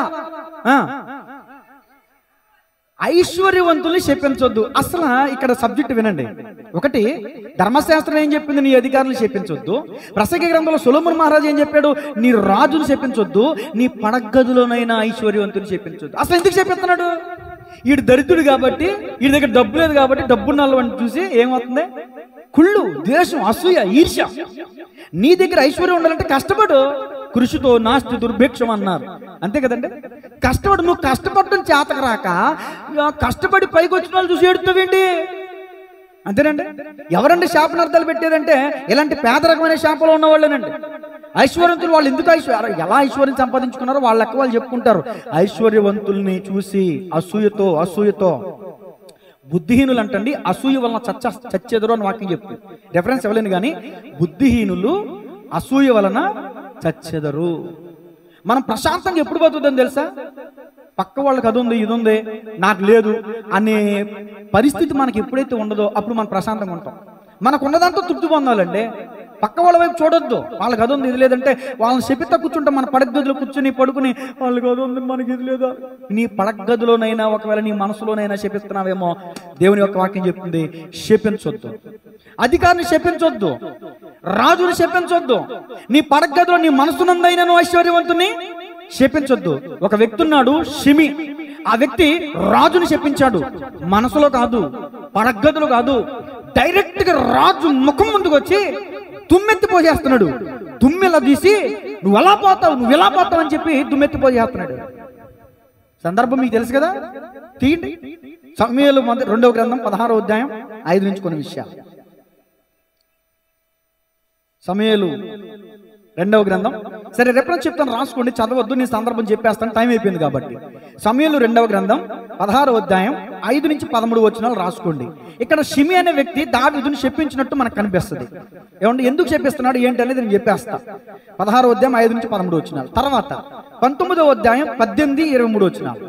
ఐశ్వర్యవంతుల్ని శపించొద్దు. అసలు ఇక్కడ సబ్జెక్ట్ వినండి. ఒకటి, ధర్మశాస్త్రం ఏం చెప్పింది? నీ అధికారులను శపించొద్దు. ప్రసంగి గ్రంథంలో సొలొమోను మహారాజు ఏం చెప్పాడు? నీ రాజును శపించొద్దు, నీ పడగదిలోనైనా ఐశ్వర్యవంతుని శపించొద్దు. అసలు ఎందుకు శపిస్తున్నాడు? వీడు దరిద్రుడు కాబట్టి, వీడి దగ్గర డబ్బు లేదు కాబట్టి, డబ్బున్న వాళ్ళని చూసి ఏమవుతుంది? కుళ్ళు, ద్వేషం, అసూయ, ఈర్ష్య. నీ దగ్గర ఐశ్వర్యం ఉండాలంటే కష్టపడు. కృషితో నాస్తి దుర్భిక్షం అన్నారు, అంతే కదండి. కష్టపడు. నువ్వు కష్టపడటం చేతకు రాక కష్టపడి పైకి వచ్చిన వాళ్ళు చూసి ఏడుతావేంటి? అంతేనండి. ఎవరండి శాపనార్థాలు పెట్టేదంటే ఇలాంటి పేదరకమైన శాపంలో ఉన్న వాళ్ళేనండి. ఐశ్వర్యవంతులు వాళ్ళు ఎందుకు ఎలా ఐశ్వర్యం సంపాదించుకున్నారో వాళ్ళ లెక్క వాళ్ళు చెప్పుకుంటారు. ఐశ్వర్యవంతుల్ని చూసి అసూయతో బుద్ధిహీనులు అంటండి అసూయ వలన చచ్చెదరు అని వాక్యం చెప్తుంది. రెఫరెన్స్ ఇవ్వలేను కానీ బుద్ధిహీనులు అసూయ వలన చచ్చెదరు. మనం ప్రశాంతంగా ఎప్పుడు బతుకుతుందని తెలుసా? పక్క వాళ్ళకి అది ఉంది, ఇది ఉంది, నాకు లేదు అనే పరిస్థితి మనకి ఎప్పుడైతే ఉండదో అప్పుడు మనం ప్రశాంతంగా ఉంటాం. మనకున్నదాంతో తృప్తి పొందాలండి. పక్క వాళ్ళ వైపు చూడొద్దు. వాళ్ళకి అది ఉంది, ఇది లేదంటే వాళ్ళని శపిత కూర్చుంటాం. మన పడగదిలో కూర్చుని పడుకుని వాళ్ళకి అది ఉంది, మనకి ఇది లేదా. నీ పడగదిలోనైనా ఒకవేళ నీ మనసులోనైనా శపిస్తున్నావేమో, దేవుని యొక్క వాక్యం చెప్తుంది, శపించొద్దు. అధికారిని శపించొద్దు, రాజుని శపించొద్దు. నీ పడగదిలో నీ మనసునందైనా ఐశ్వర్యవంతుని శపించొద్దు. ఒక వ్యక్తి ఉన్నాడు, షిమి. ఆ వ్యక్తి రాజుని శపించాడు. మనసులో కాదు, పడగదులు కాదు, డైరెక్ట్ గా రాజు ముఖం ముందుకు వచ్చి దుమ్మెత్తి పోసేస్తున్నాడు. దుమ్మెలా తీసి నువ్వు ఎలా పోతావు అని చెప్పి దుమ్మెత్తి పోసేస్తున్నాడు. సందర్భం మీకు తెలుసు కదా, తీయండి. సమూయేలు 2వ గ్రంథం 16వ అధ్యాయం 5 నుంచి కొన్ని విషయాలు. సమూయేలు 2వ గ్రంథం, సరే రెఫరెన్స్ చెప్తాను, రాసుకోండి, చదవద్దు, నేను సందర్భం చెప్పేస్తాను, టైం అయిపోయింది కాబట్టి. సమూయేలు 2వ గ్రంథం 16వ అధ్యాయం 5 నుంచి 13 వచనాలు రాసుకోండి. ఇక్కడ షిమి అనే వ్యక్తి దావీదుని శపించినట్టు మనకు కనిపిస్తుంది. ఏమంటే ఎందుకు శపిస్తున్నాడు ఏంటి అనేది నేను చెప్పేస్తా. 16వ అధ్యాయం 5 నుంచి 13 వచనాలు. తర్వాత 19వ అధ్యాయం 18, 23 వచనాలు.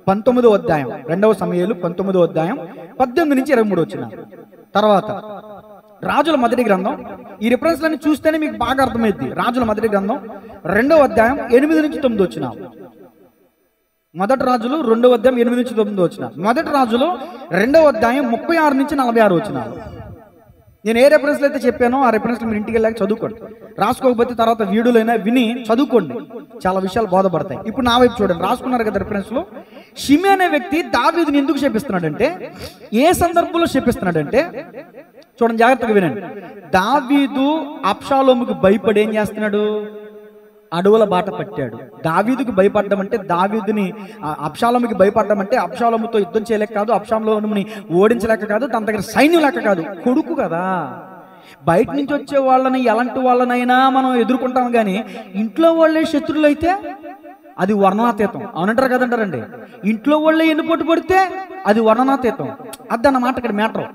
19వ అధ్యాయం 2వ సమూయేలు 19వ అధ్యాయం 18 నుంచి 23 వచనాలు. తర్వాత రాజుల మొదటి గ్రంథం, ఈ రిఫరెన్స్లన్నీ చూస్తేనే మీకు బాగా అర్థమైంది. రాజుల మొదటి గ్రంథం 2వ అధ్యాయం 8 నుంచి 9 వచనాలు. మొదటి రాజులు 2వ అధ్యాయం 8 నుంచి 9 వచనాలు. మొదటి రాజులు 2వ అధ్యాయం 36 నుంచి 46 వచనాలు. నేను ఏ రెఫరెన్స్లు అయితే చెప్పానో ఆ రెఫరెన్స్లు మీరు ఇంటికి వెళ్ళాక చదువుకోండి. రాసుకోకపోతే తర్వాత వీడియోలైనా విని చదువుకోండి, చాలా విషయాలు బోధపడతాయి. ఇప్పుడు నా వైపు చూడండి, రాసుకున్నారు కదా రెఫరెన్స్లో. షిమి అనే వ్యక్తి దావీదుని ఎందుకు శపిస్తున్నాడంటే, ఏ సందర్భంలో శపిస్తున్నాడంటే చూడండి, జాగ్రత్తగా వినండి. దావీదు అబ్షాలోముకు భయపడి ఏం చేస్తున్నాడు? అడవుల బాట పట్టాడు. దావీదుకు భయపడడం అంటే, దావీదుని అబ్షాలోముకి భయపడడం అంటే అబ్షాలోముతో యుద్ధం చేయలేక కాదు, అబ్షాలోముని ఓడించలేక కాదు, తన దగ్గర సైన్యం లేక కాదు, కొడుకు కదా. బయట నుంచి వచ్చే వాళ్ళని ఎలాంటి వాళ్ళనైనా మనం ఎదుర్కొంటాం, కానీ ఇంట్లో వాళ్ళే శత్రువులు అయితే అది వర్ణనాతీతం. అవునంటారు కదంటారండి. ఇంట్లో వాళ్ళే ఎన్నుపోటు పడితే అది వర్ణనాతీతం. అదన్నమాట ఇక్కడ మ్యాటర్.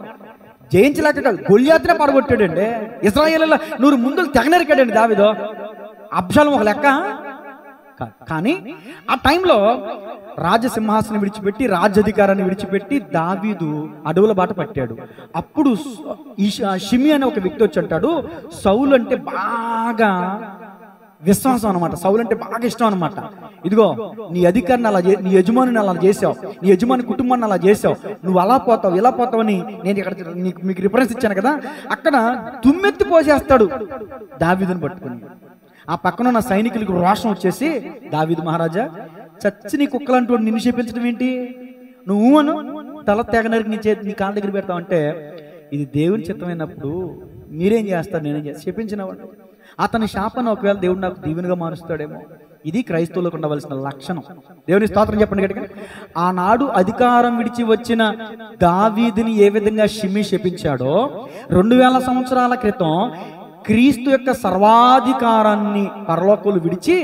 జయించలేక కాదు, గొల్యాత్నే పడగొట్టాడండి. ఇశ్రాయేలుల 100 ముందులు తెగనరికాడండి దావీదు. అబ్షాలోము ఒక లెక్క. కానీ ఆ టైంలో రాజసింహాసనం విడిచిపెట్టి, రాజ్యాధికారాన్ని విడిచిపెట్టి దావీదు అడవుల బాట పట్టాడు. అప్పుడు ఈ షిమి అనే ఒక వ్యక్తి వచ్చి అంటాడు, సౌలు అంటే బాగా విశ్వాసం అనమాట, సౌలు అంటే బాగా ఇష్టం అనమాట. ఇదిగో నీ అధికారిని అలా నీ యజమానిని అలా చేసావు, నీ యజమాని కుటుంబాన్ని అలా చేసావు, నువ్వు అలా పోతావు ఇలా పోతావని నేను ఇక్కడ మీకు రిఫరెన్స్ ఇచ్చాను కదా. అక్కడ దుమ్మెత్తి పోసేస్తాడు దావీదుని పట్టుకుని. ఆ పక్కన ఉన్న సైనికులకు రోషం వచ్చేసి, దావీదు మహారాజా, చచ్చి నీ కుక్కలంటూ నిన్ను శపించడం ఏంటి? నువ్వు అను తల తెగనరికి నీ కాళ్ళ దగ్గర పెడతావంటే, ఇది దేవుని చిత్తమైనప్పుడు మీరేం చేస్తారు, నేనేం చేస్తాను? శపించినవాడు అతని శాపను ఒకవేళ దేవుడు నాకు దీవెనగా మారుస్తాడేమో. ఇది క్రైస్తవులకు ఉండవలసిన లక్షణం. దేవుని స్తోత్రం చెప్పండి గట్టిగా. ఆనాడు అధికారం విడిచి వచ్చిన దావీదుని ఏ విధంగా షిమి శపించాడో, 2000 సంవత్సరాల క్రితం క్రీస్తు యొక్క సర్వాధికారాన్ని పరలోకులు విడిచి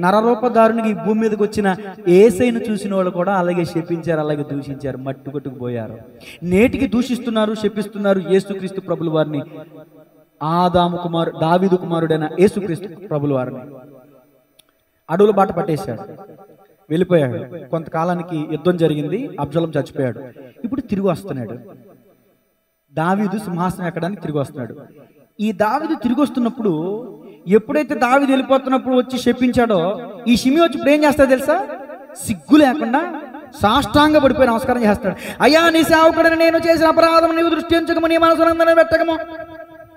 నరరూపధారునికి ఈ భూమి మీదకి వచ్చిన యేసయ్యను చూసిన వాళ్ళు కూడా అలాగే శపించారు, అలాగే దూషించారు, మట్టి కొట్టుకుపోయారు. నేటికి దూషిస్తున్నారు, శపిస్తున్నారు యేసుక్రీస్తు ప్రభుల వారిని, దావీదు కుమారుడైన యేసుక్రీస్తు ప్రభుల వారిని. అడవుల బాట పట్టేశాడు, వెళ్ళిపోయాడు. కొంతకాలానికి యుద్ధం జరిగింది, అబ్షాలోము చచ్చిపోయాడు. ఇప్పుడు తిరిగి వస్తున్నాడు. దావీదు సింహాసనం ఎక్కడానికి తిరిగి వస్తున్నాడు. ఈ దావీదు తిరిగి వస్తున్నప్పుడు, ఎప్పుడైతే దావీదు వెళ్ళిపోతున్నప్పుడు వచ్చి శపించాడో, ఈ షిమి వచ్చి ఇప్పుడు ఏం చేస్తాడో తెలుసా? సిగ్గు లేకుండా సాష్టాంగ పడిపోయి నమస్కారం చేస్తాడు. అయ్యా నీ సేవకుడిని నేను చేసిన అపరాధం నీవు దృష్టి ఉంచకము, నీ మనసునందరూ పెట్టకము.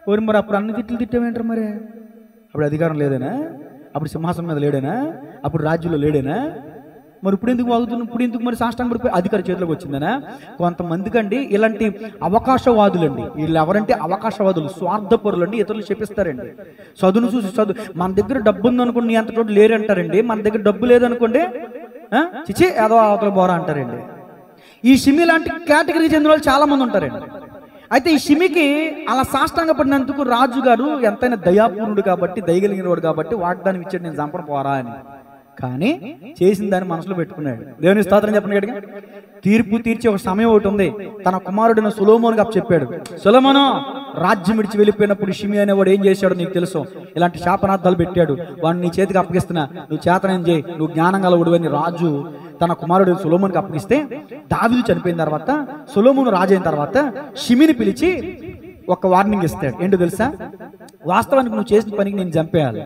ఓరి మరి అప్పుడు అన్ని తిట్లు తిట్టేమేంటారు? మరి అప్పుడు అధికారం లేదేనా? అప్పుడు సింహాసనం మీద లేడేనా? అప్పుడు రాజ్యంలో లేడేనా? మరి ఇప్పుడు ఎందుకు వాగుతున్నాం? ఇప్పుడు ఎందుకు మరి సాష్టాంగ పడిపోయి అధికారి చేతిలోకి వచ్చిందనా? కొంతమందికి అండి ఇలాంటి అవకాశవాదులండి. వీళ్ళు ఎవరంటే అవకాశవాదులు, స్వార్థపరులు అండి. ఇతరులు చెప్పిస్తారండి. చదువును చూసి మన దగ్గర డబ్బు ఉందనుకోండి నీ అంత చోటు లేరంటారండి. మన దగ్గర డబ్బు లేదనుకోండి చిచి ఏదో అవతల బోరా అంటారండి. ఈ షిమి లాంటి కేటగిరీకి చెందిన వాళ్ళు చాలా మంది ఉంటారండి. అయితే ఈ షిమికి అలా సాష్టాంగ పడినందుకు రాజుగారు ఎంతైనా దయాపూర్ణుడు కాబట్టి, దయగలిగిన వాడు కాబట్టి వాగ్దానం ఇచ్చాడు, నేను చంపను పోరా అని. కానీ చేసిన దాన్ని మనసులో పెట్టుకున్నాడు. దేవుని స్తోత్రం చెప్పండి గట్టిగా. తీర్పు తీర్చి ఒక సమయం ఒకటి ఉంది. తన కుమారుడిన సొలొమోనుకు చెప్పాడు. సొలొమోను రాజ్యం విడిచి వెళ్ళిపోయినప్పుడు షిమి అనేవాడు ఏం చేశాడు నీకు తెలుసు? ఇలాంటి శాపనార్థాలు పెట్టాడు. వాడిని నీ చేతికి అప్పగిస్తున్నా, నువ్వు చేతనం చేయి, నువ్వు జ్ఞానం గలవుడు అని రాజు తన కుమారుడు సొలొమోనుకి అప్పగిస్తే, దావీదు చనిపోయిన తర్వాత సొలొమోను రాజు అయిన తర్వాత షిమిని పిలిచి ఒక వార్నింగ్ ఇస్తాడు. ఏంటో తెలుసా? వాస్తవానికి నువ్వు చేసిన పనికి నేను చంపేయాలి,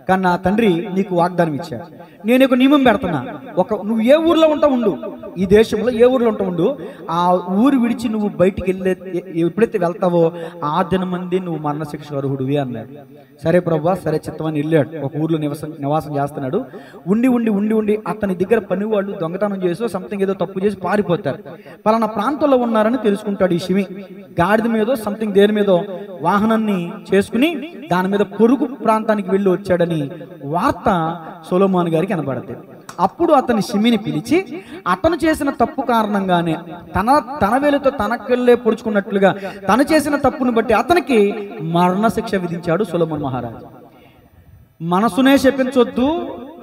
కానీ నా తండ్రి నీకు వాగ్దానం ఇచ్చాడు. నేను ఒక నియమం పెడుతున్నా. నువ్వు ఏ ఊర్లో ఉంటా ఉండు, ఈ దేశంలో ఏ ఊర్లో ఉంటా ఉండు, ఆ ఊరు విడిచి నువ్వు బయటికి ఎప్పుడైతే వెళ్తావో ఆ దినమంది నువ్వు మరణశిక్ష అర్హుడివి అన్నాడు. సరే ప్రభువా, సరే చిత్తమని వెళ్ళాడు. ఒక ఊర్లో నివాసం చేస్తున్నాడు. ఉండి ఉండి ఉండి ఉండి అతని దగ్గర పని వాళ్ళు దొంగతనం చేసి సంథింగ్ ఏదో తప్పు చేసి పారిపోతారు. పలానా ప్రాంతంలో ఉన్నారని తెలుసుకుంటాడు ఈ షిమి. గాడిద మీదో సంథింగ్ దేని మీదో వాహనాన్ని చేసుకుని దాని మీద పొరుగు ప్రాంతానికి వెళ్ళి వచ్చాడని వార్త సొలొమోను గారికి కనబడుతుంది. అప్పుడు అతని షిమిని పిలిచి అతను చేసిన తప్పు కారణంగానే తన వేలుతో తనకెళ్ళే పొడుచుకున్నట్లుగా తను చేసిన తప్పును బట్టి అతనికి మరణశిక్ష విధించాడు సొలొమోను మహారాజు. మనసునే శపించొద్దు,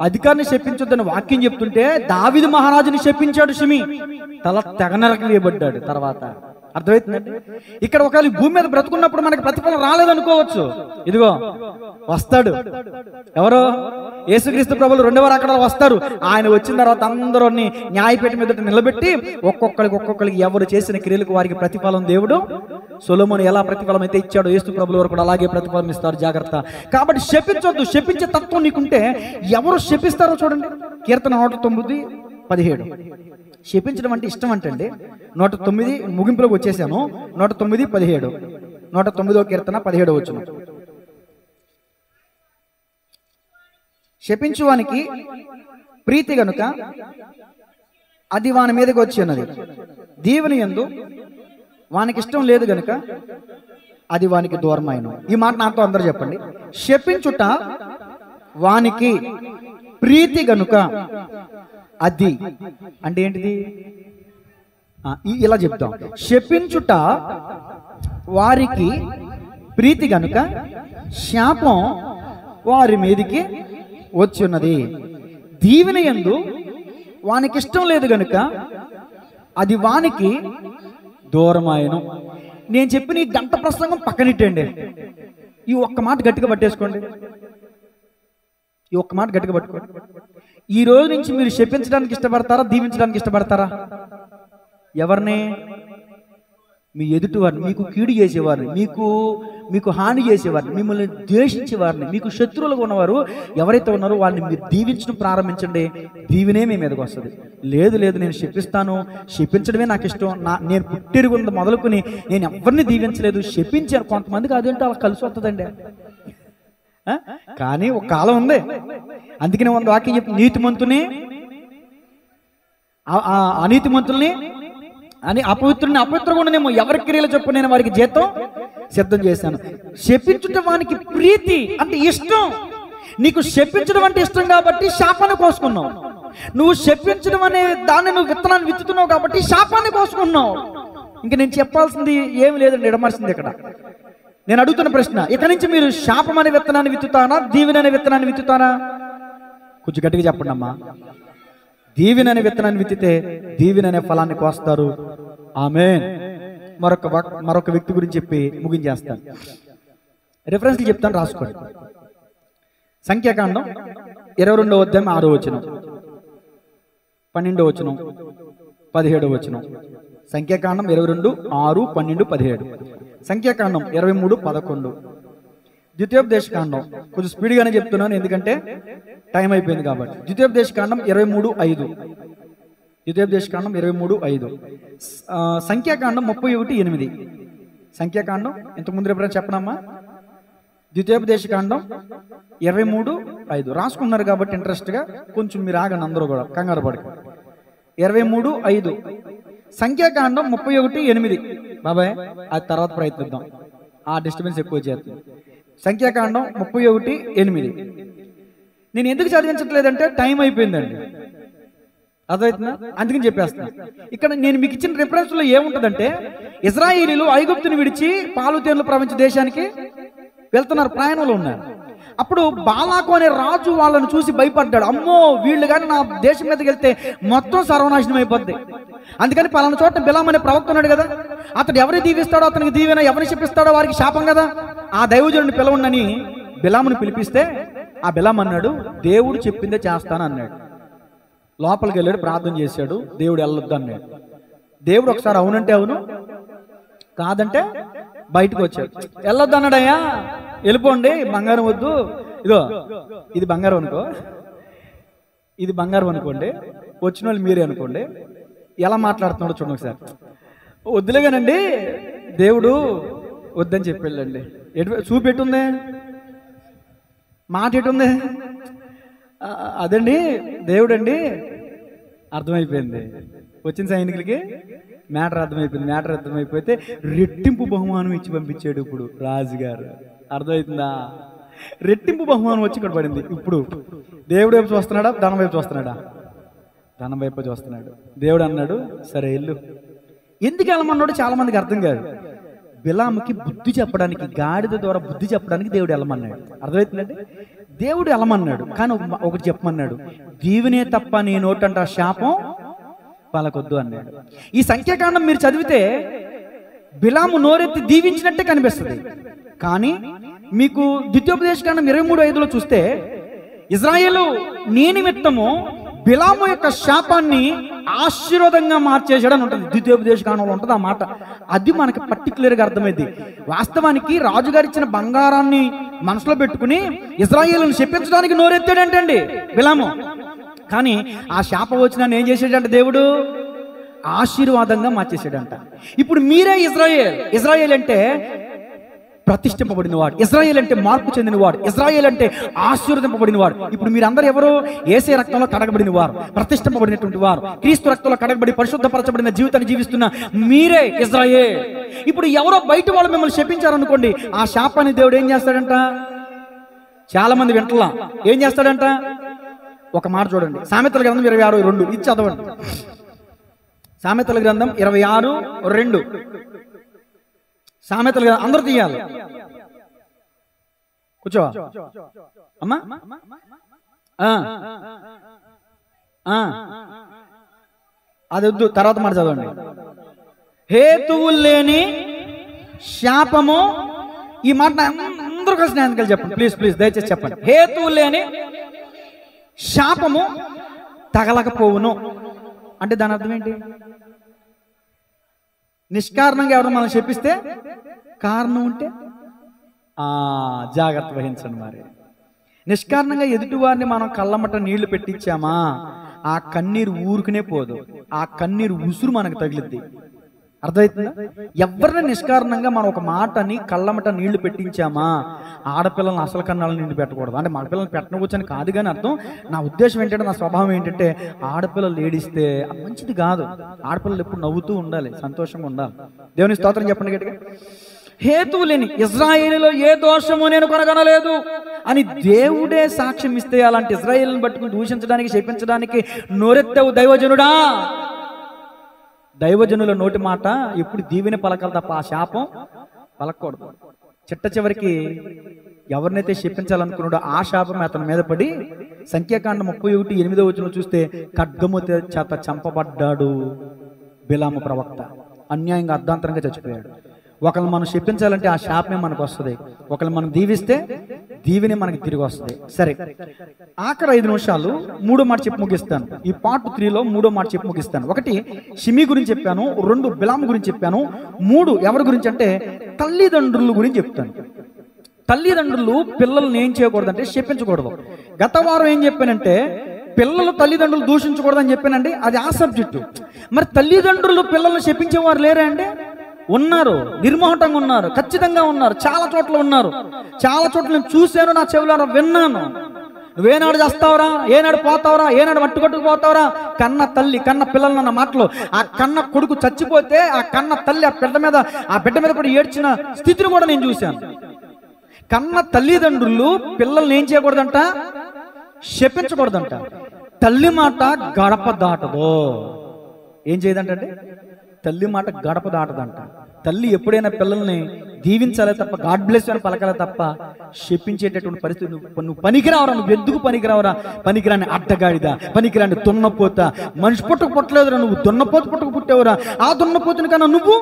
అధికారిని శపించొద్దు అని వాక్యం చెప్తుంటే దావీదు మహారాజుని శపించాడు షిమి. తల తెగనరకి వేయబడ్డాడు. తర్వాత అర్థమవుతుందండి. ఇక్కడ ఒకవేళ భూమి మీద బ్రతుకున్నప్పుడు మనకి ప్రతిఫలం రాలేదనుకోవచ్చు. ఇదిగో వస్తాడు. ఎవరో యేసుక్రీస్తు ప్రభువులు రెండవ రాకడలో వస్తారు. ఆయన వచ్చిన తర్వాత అందరూ న్యాయపీఠం మీద నిలబెట్టి ఒక్కొక్కరికి ఎవరు చేసిన క్రియలకు వారికి ప్రతిఫలం దేవుడు సొలొమోను ఎలా ప్రతిఫలం అయితే ఇచ్చాడో యేసు ప్రభువుల వరకు కూడా అలాగే ప్రతిఫలం ఇస్తారు. జాగ్రత్త. కాబట్టి శపించొద్దు. శపించే తత్వం నీకుంటే ఎవరు శపిస్తారో చూడండి. కీర్తన 109:17. శపించడం అంటే ఇష్టం అంటండి. 109 ముగింపులోకి వచ్చేసాను. 109:17. 109వ కీర్తన 17వ వచనం. శపించువానికి ప్రీతి గనుక అది వాని మీదకి వచ్చి ఉన్నది. దీవెని యందు వానికి ఇష్టం లేదు గనుక అది వానికి దూరమైన. ఈ మాట నాతో అందరూ చెప్పండి. శపించుట వానికి ప్రీతి గనుక అది అంటే ఏంటిది? ఇలా చెప్తాం. శపించుట వారికి ప్రీతి గనుక శాపం వారి మీదికి వచ్చి ఉన్నది. దీవెన యందు వానికి ఇష్టం లేదు గనుక అది వానికి దూరమాయను. నేను చెప్పిన ఈ గంట ప్రసంగం పక్కనిట్టండి. ఈ ఒక్క మాట గట్టిగా పట్టేసుకోండి. ఈ ఒక్క మాట గట్టిగా పట్టుకోండి. ఈ రోజు నుంచి మీరు శపించడానికి ఇష్టపడతారా, దీవించడానికి ఇష్టపడతారా? ఎవరిని? మీ ఎదుటివారిని, మీకు కీడు చేసేవారిని, మీకు హాని చేసేవారిని, మిమ్మల్ని ద్వేషించేవారిని, మీకు శత్రువులుగా ఉన్నవారు ఎవరైతే ఉన్నారో వాళ్ళని మీరు దీవించడం ప్రారంభించండి. దీవెనే మీ మీదకి వస్తుంది. లేదు నేను శపిస్తాను, శపించడమే నాకు ఇష్టం, నేను పుట్టిరుగుంది మొదలుకొని నేను ఎవరిని దీవించలేదు, శపించాను. కొంతమందికి అదేంటో అలా కలిసి వస్తుందండి. కానీ ఒక కాలం ఉంది. అందుకనే ಒಂದು వాక్యం చెప్పి నీతిమంతుని అనీతిమంతుల్ని అని అపవిత్రుని అపవిత్రంగా ఉండనేమో ఎవరి క్రియలు చెప్పు నేను వారికి జీతం సిద్ధం చేశాను. శపించడం వానికి ప్రీతి అంటే ఇష్టం. నీకు శపించడం అంటే ఇష్టం కాబట్టి శాపాన్ని కోసుకున్నావు. నువ్వు శపించడం అనే దాన్ని నువ్వు విత్తనాన్ని విత్తుతున్నావు కాబట్టి శాపాన్ని కోసుకున్నావు. ఇంకా నేను చెప్పాల్సింది ఏమి లేదండి, ఎడమర్సింది ఇక్కడ. నేను అడుగుతున్న ప్రశ్న, ఇక నుంచి మీరు శాపం అనే విత్తనాన్ని విత్తుతారా, దీవెన అనే విత్తనాన్ని విత్తుతారా? కొంచెం గట్టిగా చెప్పండి అమ్మా. దీవెన అనే విత్తనాన్ని విత్తితే దీవెన అనే ఫలాన్ని కోస్తారు. ఆమేన్. మరొక వ్యక్తి గురించి చెప్పి ముగించేస్తాను. రిఫరెన్స్లు చెప్తాను, రాసుకోండి. సంఖ్యాకాండం 22వ అధ్యాయం 6వ వచనం, 12వ వచనం, 17వ వచనం. సంఖ్యాకాండం 22, 6, 12, 17. సంఖ్యాకాండం 23, 11. ద్వితీయోపదేశకాండం కొంచెం స్పీడ్గానే చెప్తున్నాను ఎందుకంటే టైం అయిపోయింది కాబట్టి. ద్వితీయోపదేశకాండం 23, 5. ద్వితీయోపదేశకాండం 23:5, సంఖ్యాకాండం 31:8. సంఖ్యాకాండం ఇంతకుముందు ఎప్పుడైనా చెప్పనమ్మా? ద్వితీయోపదేశకాండం 23:5 రాసుకున్నారు కాబట్టి ఇంట్రెస్ట్గా కొంచెం మీరు ఆగండి, అందరూ కూడా కంగారు పడక. 23:5 సంఖ్యాకాండం 31:8. బాబాయ్ అది తర్వాత ప్రయత్నిద్దాం, ఆ డిస్టర్బెన్స్ ఎక్కువ చేస్తుంది. సంఖ్యాకాండం 31:8. నేను ఎందుకు చదివించట్లేదంటే టైం అయిపోయిందండి, అర్థమవుతుందా? అందుకని చెప్పేస్తున్నా. ఇక్కడ నేను మీకు ఇచ్చిన రిఫరెన్స్ లో ఏముంటదంటే, ఇజ్రాయేలీలు ఐగుప్తుని విడిచి పాలు తేనెలు ప్రవహించే దేశానికి వెళ్తున్నారు, ప్రయాణంలో ఉన్నారు. అప్పుడు బాలాకు అనే రాజు వాళ్ళని చూసి భయపడ్డాడు. అమ్మో, వీళ్ళు కానీ నా దేశం మీదకి వెళ్తే మొత్తం సర్వనాశనం అయిపోద్ది. అందుకని పలానా చోట బిలాం అనే ప్రవక్త ఉన్నాడు కదా, అతడు ఎవరిని దీవిస్తాడో అతనికి దీవెన, ఎవరిని శపిస్తాడో వారికి శాపం కదా, ఆ దైవజనుడిని పిలవండి బిలాముని పిలిపిస్తే ఆ బిలాం అన్నాడు, దేవుడు చెప్పిందే చేస్తాను అన్నాడు. లోపలికి వెళ్ళాడు, ప్రార్థన చేశాడు, దేవుడు వెళ్ళొద్దు అన్నాడు. దేవుడు ఒకసారి అవునంటే అవును, కాదంటే బయటకు వచ్చాడు. వెళ్ళొద్దు అన్నాడయ్యా, వెళ్ళిపోండి, బంగారం వద్దు, ఇదో ఇది బంగారం అనుకో, ఇది బంగారం అనుకోండి, వచ్చిన వాళ్ళు మీరే అనుకోండి. ఎలా మాట్లాడుతున్నాడో చూడండి ఒకసారి. వద్దులేగానండి, దేవుడు వద్దని చెప్పి వెళ్ళండి. చూపెట్టుంది, మాట ఎటుంది, అదండి దేవుడండి. అర్థమైపోయింది, వచ్చిన సైనికులకి మ్యాటర్ అర్థమైపోయింది. మ్యాటర్ అర్థమైపోతే రెట్టింపు బహుమానం ఇచ్చి పంపించాడు ఇప్పుడు రాజుగారు. అర్థమవుతుందా? రెట్టింపు బహుమానం వచ్చి ఇక్కడ పడింది. ఇప్పుడు దేవుడు వైపు చూస్తున్నాడా, ధనం వైపు చూస్తున్నాడా? ధనం వైపు చూస్తున్నాడు. దేవుడు అన్నాడు, సరే వెళ్ళు. ఎందుకు వెళ్ళమన్నాడు చాలా మందికి అర్థం కాదు. బిలాముకి బుద్ధి చెప్పడానికి, గాడిద ద్వారా బుద్ధి చెప్పడానికి దేవుడు వెళ్ళమన్నాడు. అర్థమవుతుందండి? దేవుడు వెళ్ళమన్నాడు, కానీ ఒకటి చెప్పమన్నాడు, దీవెనే తప్ప నీ నోటంట శాపం పలకొద్దు అన్నాడు. ఈ సంఖ్యాకాండం మీరు చదివితే బిలాము నోరెత్తి దీవించినట్టే కనిపిస్తుంది. కానీ మీకు ద్వితీయోపదేశకాండం 23:5 చూస్తే ఇజ్రాయేలు నీ నిమిత్తము బిలాము యొక్క శాపాన్ని ఆశీర్వాదంగా మార్చేసాడు అని ఉంటుంది. ద్వితీయోపదేశకాండంలో ఉంటుంది ఆ మాట. అది మనకి పర్టికులర్గా అర్థమైంది. వాస్తవానికి రాజుగారు ఇచ్చిన బంగారాన్ని మనసులో పెట్టుకుని ఇజ్రాయేలును శపించడానికి నోరెత్తాడంటండి బిలాము. కానీ ఆ శాపం వచ్చిన ఏం చేసాడంట, దేవుడు ఆశీర్వాదంగా మార్చేసాడంట. ఇప్పుడు మీరే ఇజ్రాయేల్. ఇజ్రాయేల్ అంటే ప్రతిష్ఠింపబడిన వాడు, ఇజ్రాయేల్ అంటే మార్పు చెందిన వాడు, ఇజ్రాయేల్ అంటే ఆశీర్వదింపబడిన వాడు. ఇప్పుడు మీరందరూ ఎవరు? యేసే రక్తంలో కడగబడిన వారు, ప్రతిష్ఠింపబడినటువంటి వారు, క్రీస్తు రక్తంలో కడగబడి పరిశుద్ధపరచబడిన జీవితాన్ని జీవిస్తున్న మీరే ఇజ్రాయేల్. ఇప్పుడు ఎవరో బయట వాళ్ళు మిమ్మల్ని శపించారనుకోండి, ఆ శాపాన్ని దేవుడు ఏం చేస్తాడంట? చాలా మంది వింటలా ఏం చేస్తాడంట? ఒక మాట చూడండి, సామెతల గ్రంథం 26:2 ఇది చదవండి. సామెతల గ్రంథం 26:2. సామెతల గ్రంథం అందరూ తీయాలి. కూర్చోవా అమ్మా? అది వద్దు, తర్వాత మాట చదవండి. హేతువులు లేని శాపము. ఈ మాట అందరూ కలిసి నేను చెప్పండి, ప్లీజ్ ప్లీజ్ దయచేసి చెప్పండి. హేతువులు లేని శాపము తగలకపోవును అంటే దాని అర్థం ఏంటి? నిష్కారణంగా ఎవరు మనం చెప్పిస్తే కారణం ఉంటే జాగ్రత్త వహించండి. మరి నిష్కారణంగా ఎదుటి వారిని మనం కళ్ళమట నీళ్లు పెట్టించామా, ఆ కన్నీరు ఊరుకునే పోదు, ఆ కన్నీరు ఉసురు మనకు తగిలిద్ది. అర్థమవుతుందా? ఎవరిని నిష్కారణంగా మనం ఒక మాటని కళ్ళమట నీళ్లు పెట్టించామా, ఆడపిల్లలను అసలు కన్నాలను నిండి పెట్టకూడదు. అంటే మగపిల్లలను పెట్టనకూర్చని కాదు, కానీ అర్థం, నా ఉద్దేశం ఏంటంటే, నా స్వభావం ఏంటంటే, ఆడపిల్లలు ఏడిస్తే అది మంచిది కాదు. ఆడపిల్లలు ఎప్పుడు నవ్వుతూ ఉండాలి, సంతోషంగా ఉండాలి. దేవుని స్తోత్రం చెప్పండి గట్టిగా. హేతువు లేని ఇజ్రాయేలులో ఏ దోషము నేను కనుగొనలేదు అని దేవుడే సాక్ష్యం ఇస్తే, అలాంటి ఇజ్రాయేలుని పట్టుకుని దూషించడానికి, శపించడానికి నోరెత్తావు దైవజనుడా. దైవజనుల నోటి మాట ఎప్పుడు దీవెన పలకాలి తప్ప ఆ శాపం పలకూడదు. చిట్ట చివరికి ఎవరినైతే శపించాలనుకున్నాడో ఆ శాపం అతని మీద పడి సంఖ్యాకాండం 31:8 చూస్తే ఖడ్గము చేత చంపబడ్డాడు బిలాము ప్రవక్త. అన్యాయంగా అర్ధాంతరంగా చచ్చిపోయాడు. ఒకరిని మనం శపించాలంటే ఆ శాపమే మనకు వస్తుంది, ఒకరిని మనం దీవిస్తే దీవెనే మనకి తిరిగి వస్తుంది. సరే, ఆఖరి 5 నిమిషాలు మూడో మాట చెప్పి ముగిస్తాను. ఈ పార్ట్ 3లో మూడో మాట చెప్పి ముగిస్తాను. 1 షిమీ గురించి చెప్పాను, 2 బిలాము గురించి చెప్పాను, 3 ఎవరి గురించి అంటే తల్లిదండ్రుల గురించి చెప్తాను. తల్లిదండ్రులు పిల్లల్ని ఏం చేయకూడదంటే శపించకూడదు. గత వారం ఏం చెప్పానంటే పిల్లలు తల్లిదండ్రులు దూషించకూడదని చెప్పానండి, అది ఆ సబ్జెక్టు. మరి తల్లిదండ్రులు పిల్లల్ని శపించేవారు లేరా అండి? ఉన్నారు, నిర్మోహటంగా ఉన్నారు, ఖచ్చితంగా ఉన్నారు, చాలా చోట్ల ఉన్నారు. చాలా చోట్ల నేను చూశాను, నా చెవులారా విన్నాను. నువ్వేనాడు చేస్తావురా, ఏనాడు పోతావురా, ఏనాడు మట్టుకొట్టుకు పోతావురా, కన్న తల్లి కన్న పిల్లలు అన్న మాటలు. ఆ కన్న కొడుకు చచ్చిపోతే ఆ కన్న తల్లి ఆ బిడ్డ మీద కూడా ఏడ్చిన స్థితిని కూడా నేను చూశాను. కన్న తల్లిదండ్రులు పిల్లల్ని ఏం చేయకూడదంట? శపించకూడదంట. తల్లి మాట గడప దాటదు. ఏం చేయదంటే తల్లి మాట గడప దాటదంట. తల్లి ఎప్పుడైనా పిల్లల్ని దీవించాలే తప్ప, గాడ్ బ్లెస్ అని పలకాలే తప్ప శపించేటటువంటి పరిస్థితి. నువ్వు పనికిరావరా, నువ్వు ఎందుకు పనికిరావరా, పనికిరాని అడ్డగాడిదా, పనికిరాని దున్నపోత, మనిషి పుట్టలేదురా, నువ్వు దున్నపోత పుట్టేవరా, ఆ దున్నపోతుని కన్నా నువ్వు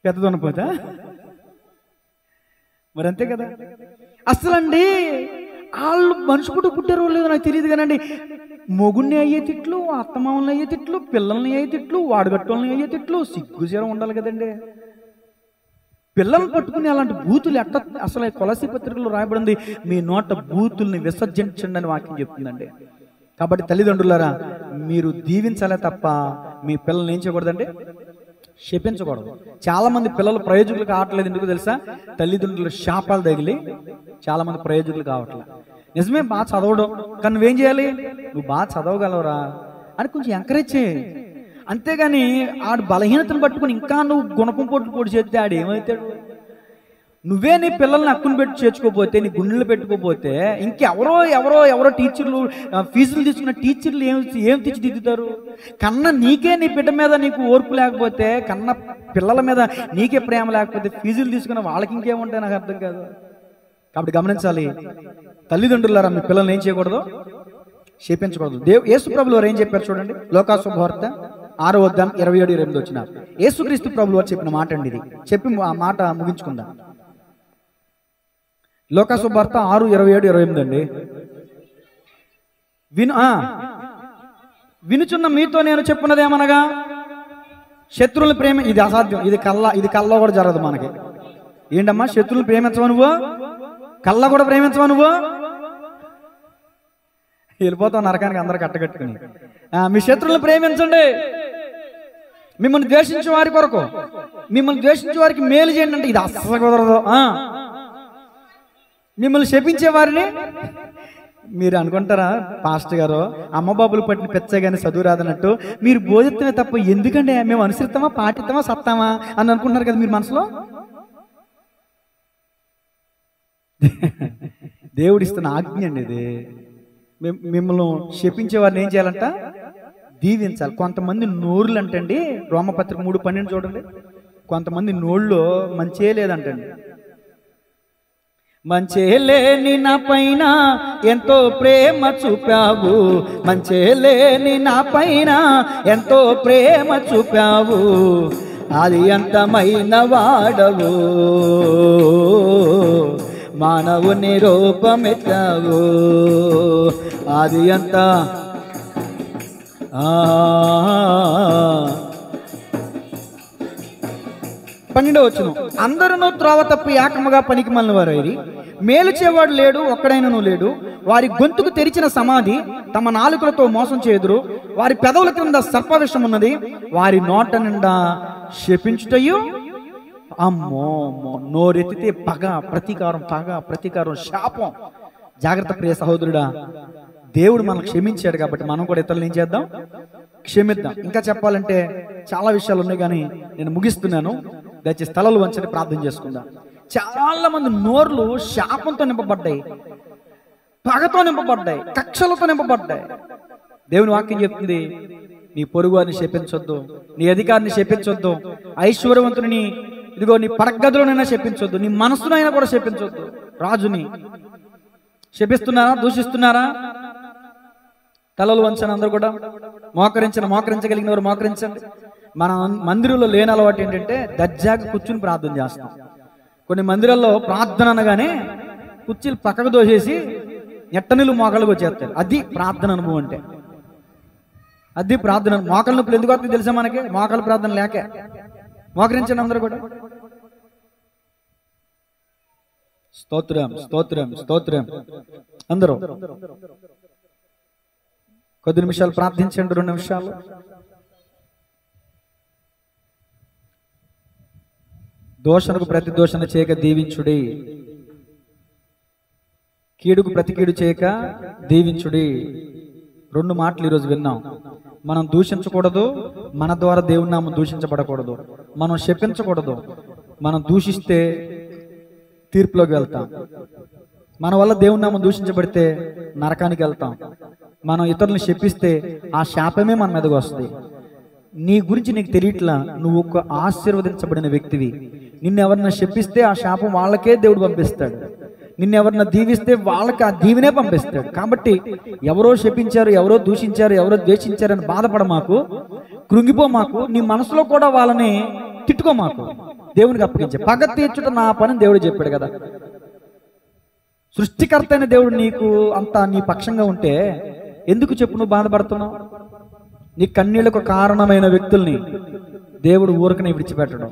పెద్ద దున్నపోత. మరి అంతే కదా. అసలండి వాళ్ళు మనిషి పుట్టారో లేదో నాకు తెలియదు కానండి, మొగుడిని అయ్యే తిట్లు, అత్తమామల్ని అయ్యే తిట్లు, పిల్లల్ని అయ్యే తిట్లు, వాడగట్టోళ్ళని అయ్యే తిట్లు. సిగ్గుచేరం ఉండాలి కదండి. పిల్లల్ని పట్టుకుని అలాంటి బూతులు ఎట్ట? అసలు కొలసి పత్రికలో రాయబడింది, మీ నోట బూతుల్ని విసర్జించండి అని వాక్యం చెప్తుందండి. కాబట్టి తల్లిదండ్రులారా, మీరు దీవించాలే తప్ప మీ పిల్లల్ని ఏం చేయకూడదండి? శపించకూడదు. చాలా మంది పిల్లలు ప్రయోజకులు కావట్లేదు. ఎందుకు తెలుసా? తల్లిదండ్రులు శాపాలు తగిలి చాలా మంది ప్రయోజకులు కావట్లేదు. నిజమే, బాగా చదవడం, కానీ నువ్వేం చేయాలి? నువ్వు బాగా చదవగలవురా అని కొంచెం ఎంకరేజ్ చేయి. అంతేగాని ఆడు బలహీనతను పట్టుకుని ఇంకా నువ్వు గుణపం పొట్టు చేస్తే ఆడు ఏమవుతాడు? నువ్వే నీ పిల్లల్ని హక్కును పెట్టి చేర్చుకోపోతే, నీ గుండెలు పెట్టుకోపోతే, ఇంకెవరో టీచర్లు, ఫీజులు తీసుకున్న టీచర్లు ఏం తెచ్చి దిద్దుతారు? కన్న నీకే నీ బిడ్డ మీద నీకు ఓర్పు లేకపోతే, కన్న పిల్లల మీద నీకే ప్రేమ లేకపోతే, ఫీజులు తీసుకున్న వాళ్ళకి ఇంకేముంటాయి? నాకు అర్థం కాదు. కాబట్టి గమనించాలి, తల్లిదండ్రులారా, మీ పిల్లల్ని ఏం చేయకూడదు? శపించకూడదు. యేసు ప్రభులు వారు ఏం చెప్పారు చూడండి, లోకాసువార్త 6వ అధ్యాయం 27-28 వచ్చిన యేసుక్రీస్తు ప్రభులు వారు చెప్పిన మాట అండి. ఇది చెప్పి ఆ మాట ముగించుకుందాం. లోకాసువార్త 6:27-28 అండి. వినుచున్న మీతో నేను చెప్పున్నదేమనగా, శత్రువుల ప్రేమ, ఇది అసాధ్యం, ఇది కల్లో కూడా జరగదు మనకి. ఏంటమ్మా, శత్రువులు ప్రేమించవా నువ్వు? కళ్ళ కూడా ప్రేమించవా నువ్వు? వెళ్ళిపోతావు నరకానికి అందరు కట్టగట్టుకుని. మీ శత్రువులను ప్రేమించండి, మిమ్మల్ని ద్వేషించే వారి కొరకు, మిమ్మల్ని ద్వేషించే వారికి మేలు చేయండి అంటే ఇది అస్సలు కుదరదు. మిమ్మల్ని శపించే వారిని మీరు అనుకుంటారా, పాస్టర్ గారు అమ్మ బాబులు పట్టిన పెచ్చే కానీ చదువు రాదన్నట్టు మీరు బోధిస్తమే తప్ప ఎందుకంటే మేము అనుసరిస్తామా, పాటిస్తామా, సత్తామా అని అనుకుంటున్నారు కదా మీరు మనసులో. దేవుడిస్తున్న ఆజ్ఞ అండి ఇది. మిమ్మల్ని శపించే వారిని ఏం చేయాలంట? దీవించాలి. కొంతమంది నోరులు అంటండి, రోమపత్రిక 3:12 చూడండి, కొంతమంది నోళ్ళు మంచే లేదంటండి. మంచే లేని నా పైన ఎంతో ప్రేమ చూపావు, మంచే లేని నా పైన ఎంతో ప్రేమ చూపావు, అది అంతమైన వాడవు, మానవుని రూపమెత్తావు, అది అంత 12వ వచనం, అందరూ త్రోవ తప్పి ఏకముగా పనికి మాలిన వారైరి, మేలు చేవాడు లేడు, ఒక్కడైనను లేడు, వారి గొంతుకు తెరిచిన సమాధి, తమ నాలుకలతో మోసం చేదురు, వారి పెదవుల క్రింద సర్పవిషం ఉన్నది, వారి నోట నిండా శపించుటయు. అమ్మో, నోరెత్తితే పగ ప్రతీకారం శాపం. జాగ్రత్త ప్రియ సహోదరుడా, దేవుడు మనల్ని క్షమించాడు కాబట్టి మనం కూడా ఇతరులు ఏం చేద్దాం? క్షమిద్దాం. ఇంకా చెప్పాలంటే చాలా విషయాలు ఉన్నాయి, కానీ నేను ముగిస్తున్నాను. దయచేసి తలలు వంచని ప్రార్థన చేసుకుందాం. చాలా మంది నోర్లు శాపంతో నింపబడ్డాయి, పగతో నింపబడ్డాయి, కక్షలతో నింపబడ్డాయి. దేవుని వాక్యం చెప్తుంది, నీ పొరుగువారిని శపించొద్దు, నీ అధికారిని శపించొద్దు, ఐశ్వర్యవంతుని ఇదిగో నీ పడగదిలోనైనా శపించొద్దు, నీ మనసునైనా కూడా శపించొద్దు. రాజుని శపిస్తున్నారా, దూషిస్తున్నారా? తలలు వంచని అందరూ కూడా మోకరించగలిగిన వారు మోకరించండి. మన మందిరంలో లేని అలవాటు ఏంటంటే దర్జాగా కూర్చుని ప్రార్థన చేస్తాం. కొన్ని మందిరాల్లో ప్రార్థన అనగానే కుర్చీలు పక్కకు దోసేసి నెట్టనిలు మోకాళ్ళకు వచ్చేస్తారు. అది ప్రార్థన అనుభవం అంటే. అది ప్రార్థన. మోకాళ్ళ నొప్పులు ఎందుకు వస్తుంది తెలుసా మనకి? మోకాళ్ళ ప్రార్థన లేకే. మోకరించండి అందరూ కూడా. స్తోత్రం, స్తోత్రం, స్తోత్రం. అందరూ కొద్ది నిమిషాలు ప్రార్థించండి, 2 నిమిషాలు. దోషణకు ప్రతి దోషణ చేయక దీవించుడి, కీడుకు ప్రతి కీడు చేయక దీవించుడి. 2 మాటలు ఈరోజు విన్నాం. మనం దూషించకూడదు, మన ద్వారా దేవుని నామం దూషించబడకూడదు. మనం శపించకూడదు, మనం దూషిస్తే తీర్పులోకి వెళ్తాం. మన వల్ల దేవుని నామం దూషించబడితే నరకానికి వెళ్తాం. మనం ఇతరులను శపిస్తే ఆ శాపమే మన మీదకి వస్తుంది. నీ గురించి నీకు తెలియట్లా, నువ్వు ఒక ఆశీర్వదించబడిన వ్యక్తివి. నిన్నెవరన్నా శపిస్తే ఆ శాపం వాళ్ళకే దేవుడు పంపిస్తాడు. నిన్నెవరన్నా దీవిస్తే వాళ్ళకి ఆ దీవెనే పంపిస్తాడు. కాబట్టి ఎవరో శపించారు, ఎవరో దూషించారు, ఎవరో ద్వేషించారని బాధపడమాకు, కృంగిపోమాకు. నీ మనసులో కూడా వాళ్ళని తిట్టుకోమాకు, దేవునికి అప్పగించే. పగ తీర్చుట నా పని దేవుడు చెప్పాడు కదా. సృష్టికర్త అయిన దేవుడు నీకు అంతా నీ పక్షంగా ఉంటే ఎందుకు చెప్పు నువ్వు బాధపడుతున్నావు? నీ కన్నీళ్లకు కారణమైన వ్యక్తుల్ని దేవుడు ఊరకనే విడిచిపెట్టడం.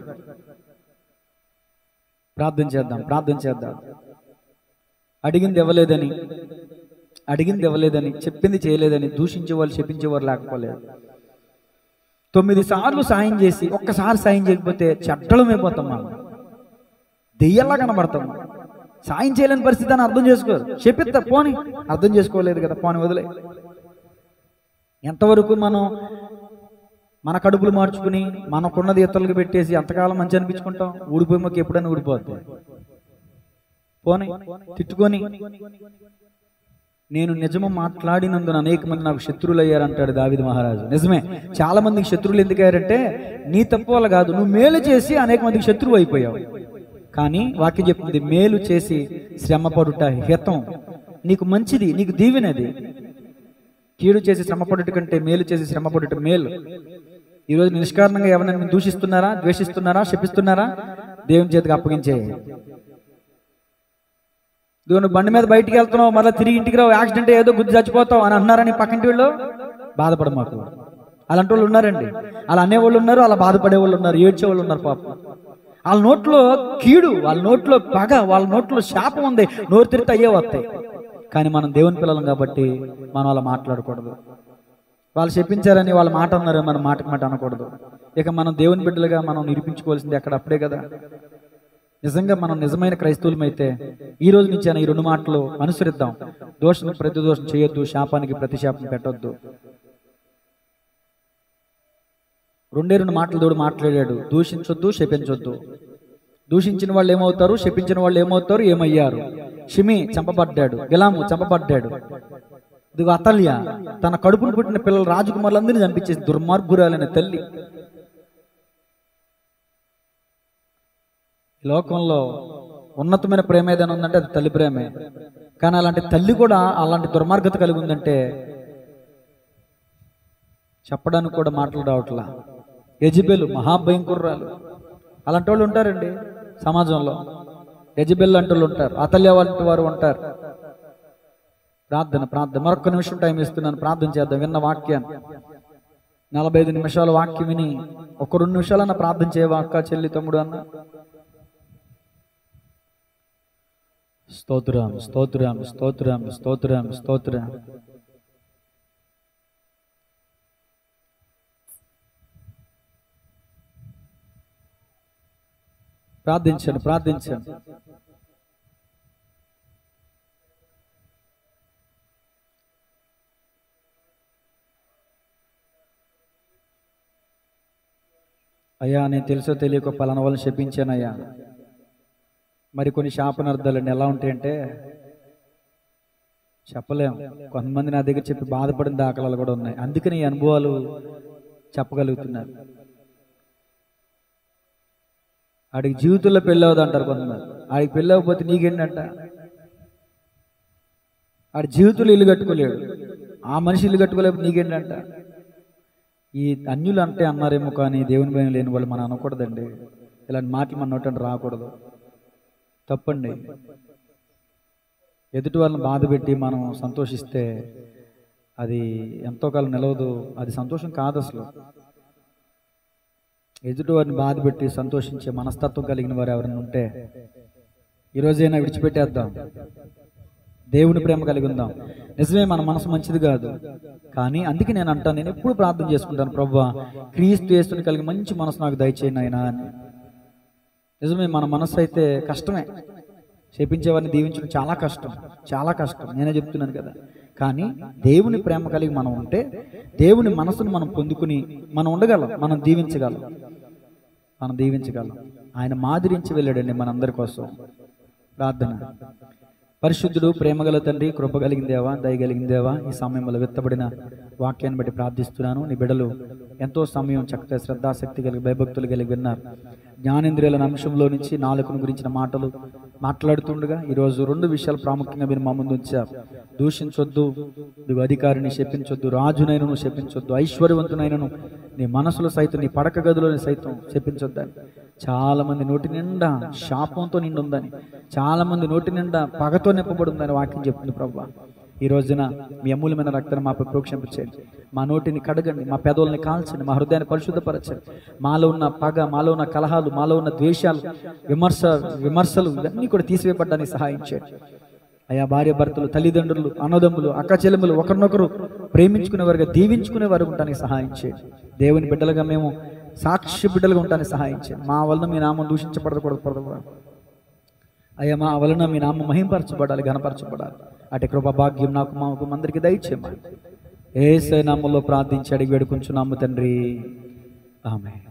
ప్రార్థన చేద్దాం, ప్రార్థన చేద్దాం. అడిగింది ఇవ్వలేదని, చెప్పింది చేయలేదని దూషించేవాళ్ళు, శపించేవారు లేకపోలేదు. 9 సార్లు సాయం చేసి ఒక్కసారి సాయం చేయకపోతే చెడ్డలమైపోతాం, మనం దెయ్యాల్లా కనబడతాం. సాయం చేయలేని పరిస్థితి అని అర్థం చేసుకోరు. చెప్పిస్తా పోని, అర్థం చేసుకోలేదు కదా, పోని వదిలే. ఎంతవరకు మనం మన కడుపులు మార్చుకుని మనకున్నది ఇతరులకు పెట్టేసి ఎంతకాలం మంచి అనిపించుకుంటాం? ఊడిపోయి మాకు ఎప్పుడైనా ఊడిపోద్ది. పోని తిట్టుకొని, నేను నిజము మాట్లాడినందున అనేక మంది నాకు శత్రువులు అయ్యారంటాడు దావీదు మహారాజు. నిజమే, చాలా మందికి శత్రువులు ఎందుకు అయ్యారంటే నీ తప్పు వల్ల కాదు, నువ్వు మేలు చేసి అనేక మందికి శత్రువు అయిపోయావు. కానీ వాక్యం చెప్తుంది, మేలు చేసి శ్రమపడుట హితం, నీకు మంచిది, నీకు దీవెనది. కీడు చేసి శ్రమపడుట కంటే మేలు చేసి శ్రమపడుట మేలు. ఈరోజు నిష్కారణంగా ఎవరైనా దూషిస్తున్నారా, ద్వేషిస్తున్నారా, శపిస్తున్నారా? దేవుని చేతికి అప్పగించే. నువ్వు బండి మీద బయటికి వెళ్తున్నావు, మళ్ళీ తిరిగి ఇంటికి రావు, యాక్సిడెంట్ ఏదో గుద్ది చచ్చిపోతావు అని అంటున్నారని పక్కింటి వాళ్ళు బాధపడ మాకు. అలాంటి వాళ్ళు ఉన్నారండి, అలా అనేవాళ్ళు ఉన్నారు, అలా బాధపడే వాళ్ళు ఉన్నారు, ఏడ్చే వాళ్ళు ఉన్నారు. పాపం వాళ్ళ నోట్లో కీడు, వాళ్ళ నోట్లో పగ, వాళ్ళ నోట్లో శాపం ఉంది. నోరు తిరిగితే అయ్యే వస్తాయి. కానీ మనం దేవుని పిల్లలం కాబట్టి మనం అలా మాట్లాడకూడదు. వాళ్ళు చెప్పించారని వాళ్ళ మాట అన్నారు, మనం మాటకు మాట అనకూడదు. ఇక మనం దేవుని బిడ్డలుగా మనం నిరూపించుకోవాల్సింది అక్కడ అప్పుడే కదా. నిజంగా మనం నిజమైన క్రైస్తవులమైతే ఈ రోజు నుంచి ఈ 2 మాటలు అనుసరిద్దాం. దోషం ప్రతి దోషం చేయొద్దు, శాపానికి ప్రతి శాపం పెట్టొద్దు. 2 మాటలు దేవుడు మాట్లాడాడు. దూషించొద్దు, శపించొద్దు. దూషించిన వాళ్ళు ఏమవుతారు, శపించిన వాళ్ళు ఏమవుతారు, ఏమయ్యారు? షిమి చంపబడ్డాడు, బిలాము చంపబడ్డాడు. ఇదిగో అతల్య తన కడుపును పుట్టిన పిల్లలు రాజకుమారులందరినీ చంపించేసి దుర్మార్గురాలైన తల్లి. లోకంలో ఉన్నతమైన ప్రేమ ఏదైనా ఉందంటే అది తల్లి ప్రేమే. కానీ అలాంటి తల్లి కూడా అలాంటి దుర్మార్గత కలిగి ఉందంటే చెప్పడానికి కూడా మాటలు రావట్లా. యెజబెలు మహాభయంకరురాలు. అలాంటి వాళ్ళు ఉంటారండి సమాజంలో. యెజబెల్ అంటే వాళ్ళు ఉంటారు, అతల్య వంటి వారు ఉంటారు. ప్రార్థన మరొక నిమిషం టైం ఇస్తున్నాను, ప్రార్థన చేద్దాం. విన్న వాక్యాన్ని 45 నిమిషాల వాక్యం విని ఒక 2 నిమిషాలన్నా ప్రార్థన చేయవా అక్క, చెల్లి, తమ్ముడు అన్న? స్తోత్రం, స్తోత్రం, స్తోత్రం, స్తోత్రం, స్తోత్రం. ప్రార్థించండి. అయ్యా, నేను తెలుసో తెలియక పలానా వాళ్ళని శపించానయ్యా. మరి కొన్ని శాపనార్థాలండి ఎలా ఉంటాయంటే చెప్పలేం. కొంతమంది నా దగ్గర చెప్పి బాధపడిన దాఖలాలు కూడా ఉన్నాయి. అందుకని ఈ అనుభవాలు చెప్పగలుగుతున్నారు. ఆడికి జీవితంలో పెళ్ళవద్దు అంటారు కొంతమంది. ఆడికి పెళ్ళవకపోతే నీకేంటంట? ఆడి జీవితంలో ఇల్లు కట్టుకోలేడు, ఆ మనిషి ఇల్లు కట్టుకోలేకపోతే నీకేంటంట? ఈ అన్యులు అంటే అన్నారేమో, కానీ దేవుని భయం లేని వాళ్ళు మనం అనకూడదండి. ఇలాంటి మాటలు మన నోటంటే రాకూడదు, తప్పండి. ఎదుటి వాళ్ళని బాధ పెట్టి మనం సంతోషిస్తే అది ఎంతో కాలం నిలవదు, అది సంతోషం కాదు అసలు. ఎదుటి వారిని బాధ పెట్టి సంతోషించే మనస్తత్వం కలిగిన వారు ఎవరైనా ఉంటే ఈరోజైనా విడిచిపెట్టేద్దాం, దేవుని ప్రేమ కలిగి ఉందాం. నిజమే మన మనసు మంచిది కాదు, కానీ అందుకే నేను అంటాను, నేను ఎప్పుడు ప్రార్థన చేసుకుంటాను, ప్రభువా క్రీస్తు యేసుని కలిగి మంచి మనసు నాకు దయచేయండి ఆయన అని. నిజమే మన మనసు అయితే కష్టమే, శపించేవారిని దీవించడం చాలా కష్టం, చాలా కష్టం, నేనే చెప్తున్నాను కదా. కానీ దేవుని ప్రేమ కలిగి మనం ఉంటే దేవుని మనసును మనం పొందుకుని మనం ఉండగలం, మనం దీవించగలం. ఆయన మాదిరించి వెళ్ళాడండి మనందరి కోసం. ప్రార్థన. పరిశుద్ధుడు, ప్రేమగల తండ్రి, కృప కలిగిన దేవా, దయగలిగిన దేవా, ఈ సమయంలో విత్తబడిన వాక్యాన్ని బట్టి ప్రార్థిస్తున్నాను. నీ బిడ్డలు ఎంతో సమయం చక్కగా శ్రద్ధాశక్తి కలిగి భయభక్తులు కలిగి విన్నారు. జ్ఞానేంద్రియాల అంశంలో నుంచి నాలుకను గురించిన మాటలు మాట్లాడుతుండగా ఈరోజు 2 విషయాలు ప్రాముఖ్యంగా మీరు మా ముందు ఉంచారు. దూషించొద్దు, నువ్వు అధికారిని శపించొద్దు, రాజునైనను శపించొద్దు, ఐశ్వర్యవంతునైనను నీ మనసులో సైతం, నీ పడక గదిలోని సైతం శపించొద్దని. చాలా మంది నోటి నిండా శాపంతో నిండి ఉందని, చాలా మంది నోటి నిండా పగతో నింపబడి ఉందని వాక్యం చెప్తుంది. ప్రభువా ఈ రోజున మీ అమూల్యమైన రక్తాన్ని మాపై ప్రోక్షింపచేయండి. మా నోటిని కడగండి, మా పెదవుల్ని కాల్చండి, మా హృదయాన్ని పరిశుద్ధపరచండి. మాలో ఉన్న పగ, మాలో ఉన్న కలహాలు, మాలో ఉన్న ద్వేషాలు, విమర్శలు ఇవన్నీ కూడా తీసివేయబడ్డానికి సహాయం చేయండి. అయా భార్య భర్తలు, తల్లిదండ్రులు, అన్నదమ్ములు, అక్క చెల్లెములు ఒకరినొకరు ప్రేమించుకునేవారుగా, దీవించుకునేవారు ఉండడానికి సహాయం చేయండి. దేవుని బిడ్డలుగా మేము సాక్షి బిడ్డలుగా ఉండడానికి సహాయం చేయండి. మా వలన మీ నామం దూషించబడకూడదు. అయ్యా మా వలన మీ నామం మహింపరచబడాలి, ఘనపరచబడాలి. అటు కృపా భాగ్యం నాకు మాకు అందరికీ దయచేయమని యేసు నామములో ప్రార్థించి అడిగి వేడుకుంటున్నాము తండ్రి, ఆమేన్.